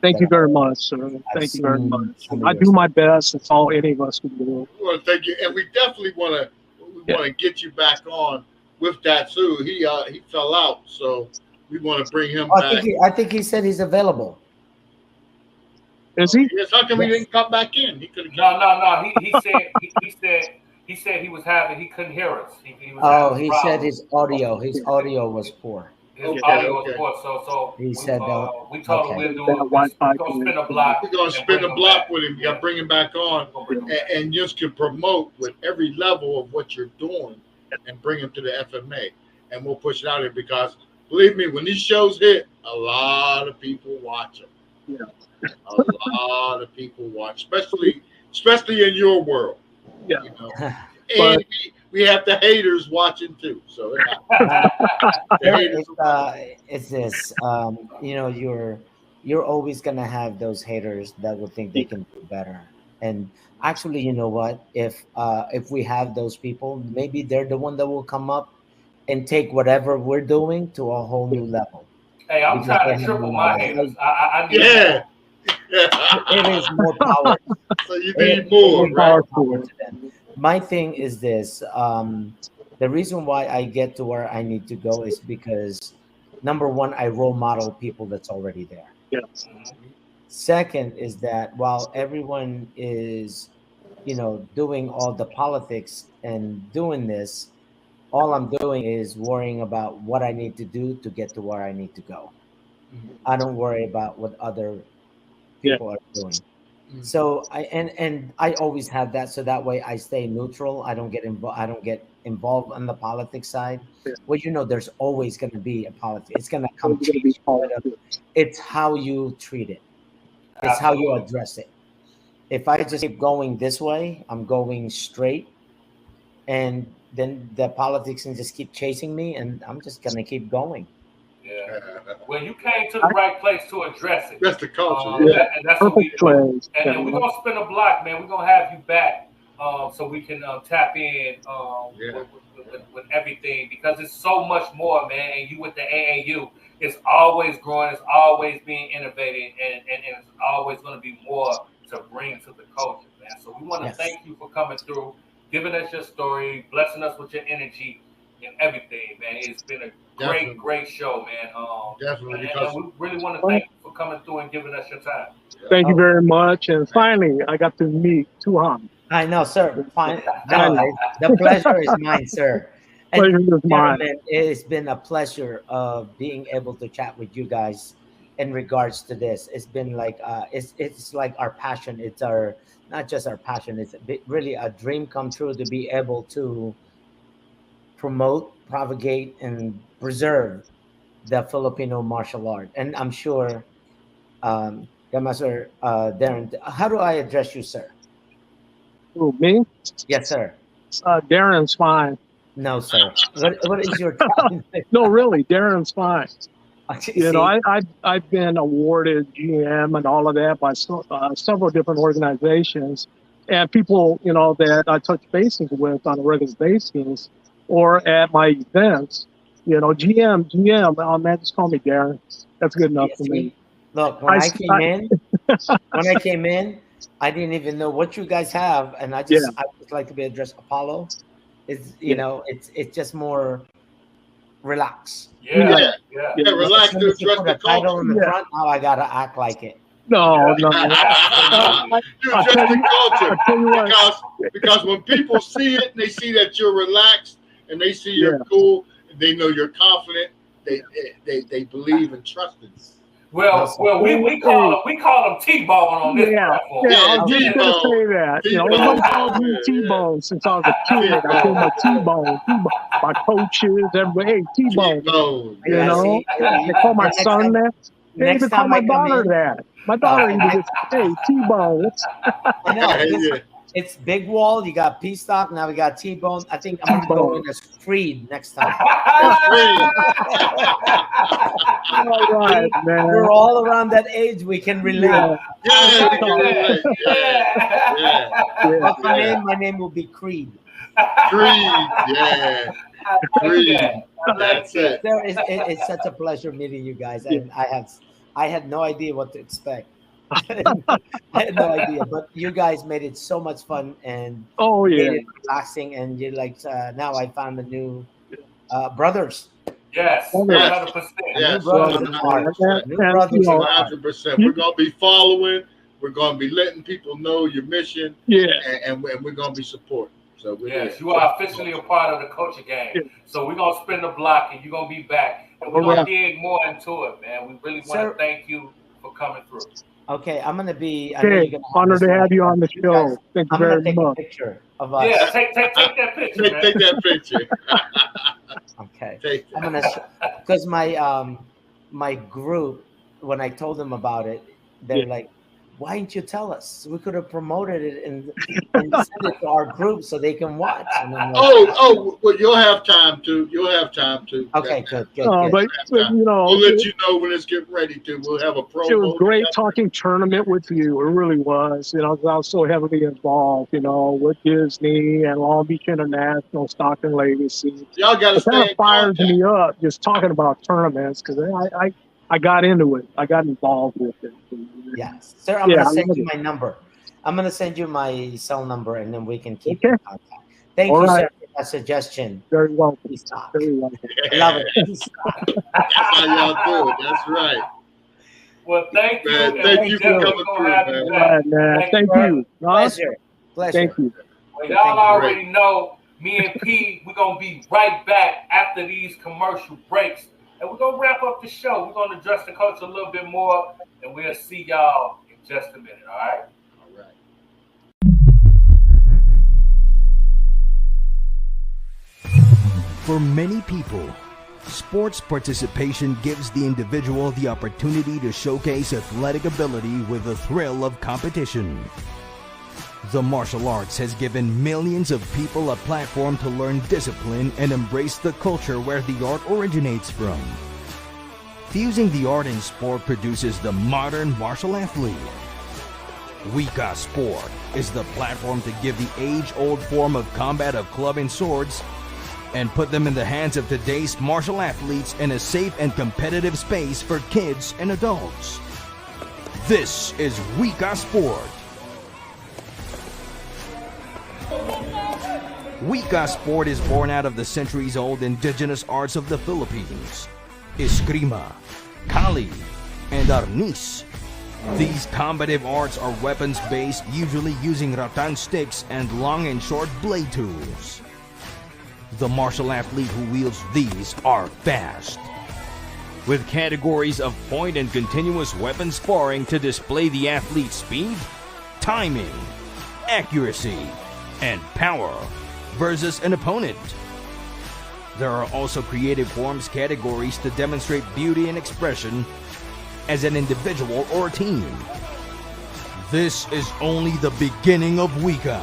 Thank you very much, sir. Thank you very much. I do my best. It's all any of us can do. We want to thank you, and we definitely want to get you back on with Datsu. He fell out, so we want to bring him back. I think he said he's available. Is he? Yes. How come he didn't come back in? He could have. No. He said he was having. He couldn't hear us. He said his audio was poor. His audio was poor. So he said we told him we'll do it. We're gonna spin a block. We're gonna spin a block with him. You gotta bring him back on, and just can promote with every level of what you're doing, and bring him to the FMA, and we'll push it out here because believe me, when these shows hit, a lot of people watch them. Yeah. A lot of people watch, especially in your world. Yeah. And we have the haters watching too. So it's this. You're always gonna have those haters that will think they can do better. And actually, you know what? If we have those people, maybe they're the one that will come up and take whatever we're doing to a whole new level. Hey, I'm trying to triple my haters. I need yeah. It is more power. So you need more, right? My thing is this. The reason why I get to where I need to go is because, number one, I role model people that's already there. Yes. Second is that while everyone is, doing all the politics and doing this, all I'm doing is worrying about what I need to do to get to where I need to go. I don't worry about what other people are doing. So I always have that, so that way I stay neutral. I don't get involved on the politics side. Well, there's always going to be a politics. It's going to come change. It's how you treat it. It's how you address it. If I just keep going this way, I'm going straight, and then the politics can just keep chasing me, and I'm just going to keep going. Yeah. Well, you came to the right place to address it. That's the culture. And that's what we do. And we're gonna spin a block, man. We're gonna have you back, so we can tap in with everything, because it's so much more, man. And you with the AAU, it's always growing, it's always being innovated, and it's always gonna be more to bring to the culture, man. So we want to thank you for coming through, giving us your story, blessing us with your energy and everything, man. It's been a great show, man. Definitely. And we really want to thank you for coming through and giving us your time. Thank you very much. And finally, I got to meet Tuhan. I know, sir. Fine. No, the pleasure is mine, sir. And Pleasure is mine. It's been a pleasure of being able to chat with you guys in regards to this. It's been like it's like our passion. It's not just our passion. It's really a dream come true to be able to promote, propagate, and preserve the Filipino martial art. And I'm sure, Master Darren, how do I address you, sir? Who, me? Yes, sir. Darren's fine. No, sir. What is your time? No, really, Darren's fine. I've been awarded GM and all of that by several different organizations, and people, that I touch bases with on a regular basis, or at my events, GM, oh man, just call me Darren. That's good enough for me. Look, when I came in, when I came in, I didn't even know what you guys have, and I just like to be addressed Apollo. It's it's just more relax. Yeah, relax to address the title in the culture. front. Now I gotta act like it. No. You address the culture because when people see it and they see that you're relaxed and they see you're cool, they know you're confident. They believe and trust in you. Well, we call them T-Bone on this platform. Yeah, I was just going to say that. Everybody calls me T-Bone since I was a kid. I call my T-Bone. My coaches, everybody, hey, T-Bone. They call my son that. They even call my daughter that. My daughter even just, hey, T-Bone. I know. It's Big Wall. You got Pstock. Now we got T-Bone. I think I'm going to go in as Creed next time. All right, man. We're all around that age. We can relate. What's my name? My name will be Creed. Creed. That's it. It's such a pleasure meeting you guys. And I had no idea what to expect. I had no idea, but you guys made it so much fun and made it relaxing. And you're like, now I found the new brothers. Yes, 100%. Yes, 100%. We're gonna be following. We're gonna be letting people know your mission. And we're gonna be supporting. So you are officially a part of the culture game. So we're gonna spin the block, and you're gonna be back, and we're gonna dig more into it, man. We really want to thank you for coming through. Okay, I'm gonna be. Honored to have you on the show. Thank you very much. A picture of us. Yeah, take that picture. Man. Take that picture. Okay. I'm gonna because my group, when I told them about it, they're like, "Why didn't you tell us? We could have promoted it and sent it to our group so they can watch." And I'm like, well, you'll have time to. Okay, good. But we'll let you know when it's getting ready to. We'll have a promo. It was great talking tournament with you. It really was. I was so heavily involved, with Disney and Long Beach International, Stockton Legacy. Y'all got to kind of fires me up just talking about tournaments because I got into it. I got involved with it. Yes, sir. I'm going to send you my number. I'm going to send you my cell number, and then we can keep in contact. Thank you, sir, for that suggestion. Very welcome. Very welcome. I love it. That's how y'all do it. That's right. Well, thank you. Thank you for coming through, man. Thank you. Pleasure. Thank you. Well, y'all already know me and P, we're going to be right back after these commercial breaks. And we're going to wrap up the show. We're going to address the culture a little bit more. And we'll see y'all in just a minute. All right? All right. For many people, sports participation gives the individual the opportunity to showcase athletic ability with the thrill of competition. The martial arts has given millions of people a platform to learn discipline and embrace the culture where the art originates from. Fusing the art and sport produces the modern martial athlete. WIKA Sport is the platform to give the age-old form of combat of club and swords and put them in the hands of today's martial athletes in a safe and competitive space for kids and adults. This is WIKA Sport. WIKA Sport is born out of the centuries-old indigenous arts of the Philippines, Eskrima, Kali, and Arnis. These combative arts are weapons-based, usually using rattan sticks and long and short blade tools. The martial athlete who wields these are fast, with categories of point and continuous weapon sparring to display the athlete's speed, timing, accuracy, and power versus an opponent. There are also creative forms categories to demonstrate beauty and expression as an individual or team. This is only the beginning of WIKA.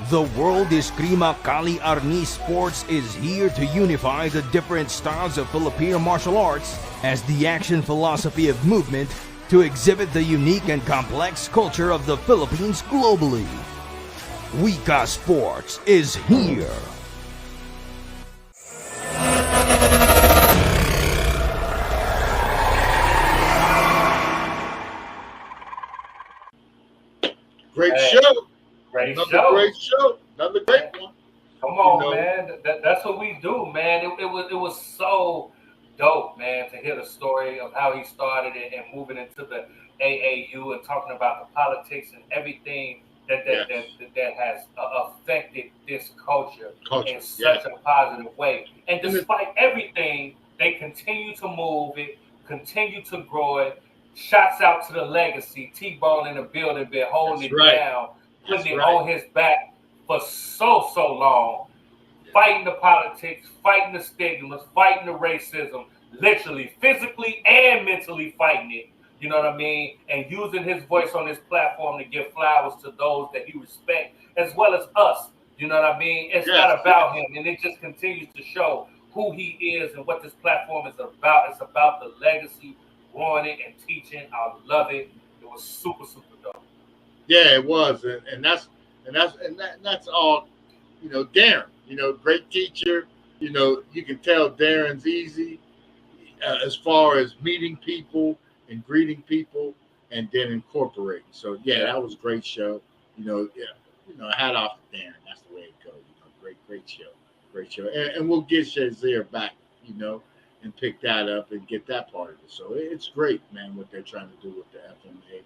The World Eskrima Kali Arnis Sports is here to unify the different styles of Filipino martial arts as the action philosophy of movement to exhibit the unique and complex culture of the Philippines globally. WIKA Sports is here. show. Great Another show. great show. Another great one. Come on, You know? man. That's what we do, man. It was so dope, man, to hear the story of how he started it and moving into the AAU and talking about the politics and everything that has affected this culture in such a positive way. And despite everything, they continue to move it, continue to grow it. Shouts out to the legacy. T-Bone in the building, been holding it down, putting it on his back for so long, fighting the politics, fighting the stigmas, fighting the racism, literally, physically, and mentally fighting it. You know what I mean? And using his voice on this platform to give flowers to those that he respects, as well as us. You know what I mean? It's not about him, and it just continues to show who he is and what this platform is about. It's about the legacy, growing it and teaching. I love it. It was super dope. Yeah, it was, and that's all. You know, Darren. You know, great teacher. You know, you can tell Darren's easy as far as meeting people and greeting people, and then incorporating. So that was a great show. You know, hat off to Darren. That's the way it goes. You know, great show, and we'll get Shazier back. You know, and pick that up and get that part of it. So it's great, man, what they're trying to do with the FMA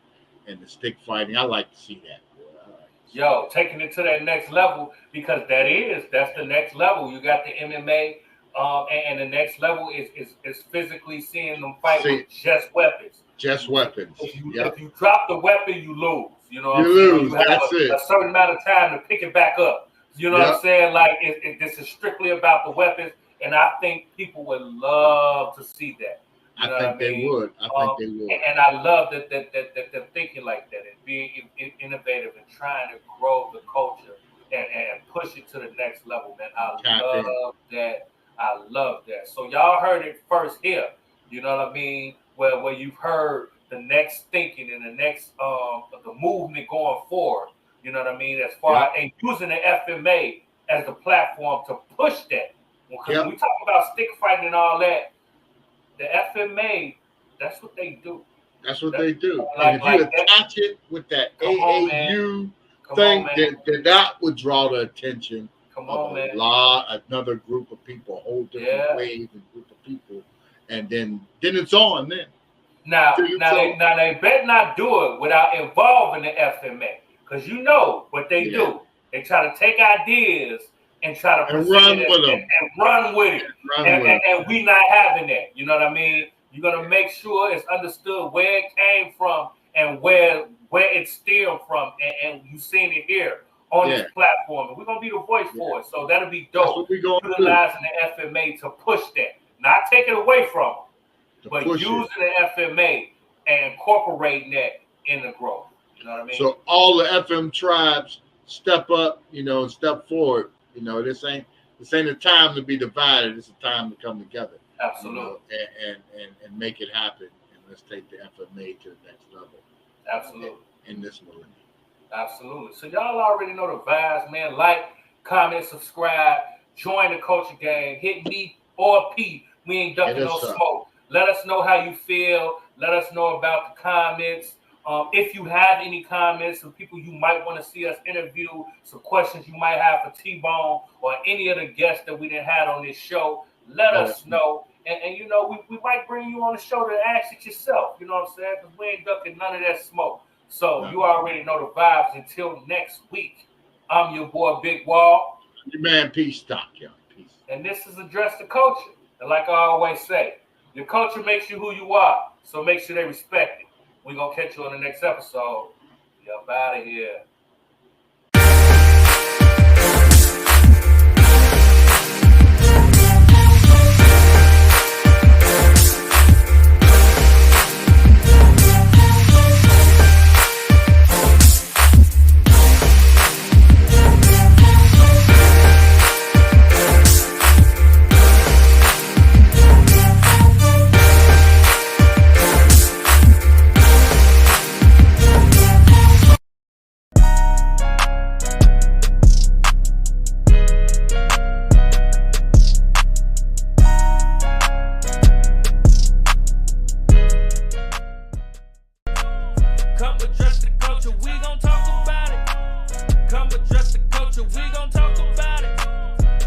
and the stick fighting. I like to see that. Yo, taking it to that next level, because that's the next level. You got the MMA, and the next level is physically seeing them fight with just weapons. Just weapons. If you drop the weapon, you lose. You know what you I'm lose. saying? You have That's a certain amount of time to pick it back up. You know what I'm saying? Like, this is strictly about the weapons, and I think people would love to see that. You know I think they would. And I love that they're thinking like that and being innovative and trying to grow the culture and push it to the next level, man. I love that. So y'all heard it first here. You know what I mean? Where you've heard the next thinking and the next the movement going forward. You know what I mean? As far and using the FMA as the platform to push that. Because when we talk about stick fighting and all that, the FMA, that's what they do. That's what they do. And if you attach it with that AAU thing, then that would draw the attention of another group of people, a whole different wave and group of people. And then it's on then. Now they better not do it without involving the FMA. Because you know what they do. They try to take ideas and try to run with them. And run with it. And we not having that. You know what I mean? You're gonna make sure it's understood where it came from and where it stemmed from, and you seen it here on this platform. And we're gonna be the voice for it. So that'll be dope. Utilizing the FMA to push that. Not take it away from them, but using the FMA and incorporating that in the growth. You know what I mean? So all the FM tribes step up, you know, and step forward. You know, this ain't a time to be divided. It's a time to come together. Absolutely. You know, and make it happen. And let's take the FMA to the next level. Absolutely. In this millennium. Absolutely. So y'all already know the vibes, man. Like, comment, subscribe, join the culture game. Hit me or P. We ain't ducking no smoke. Let us know how you feel. Let us know about the comments. If you have any comments, some people you might want to see us interview, some questions you might have for T-Bone or any of the guests that we didn't have on this show, let us know. And you know, we might bring you on the show to ask it yourself. You know what I'm saying? Because we ain't ducking none of that smoke. So you already know the vibes. Until next week, I'm your boy, Big Wall. Your man, Pstock, y'all. Peace. And this is Address the Culture. And like I always say, your culture makes you who you are. So make sure they respect it. We're going to catch you on the next episode. Y'all out of here.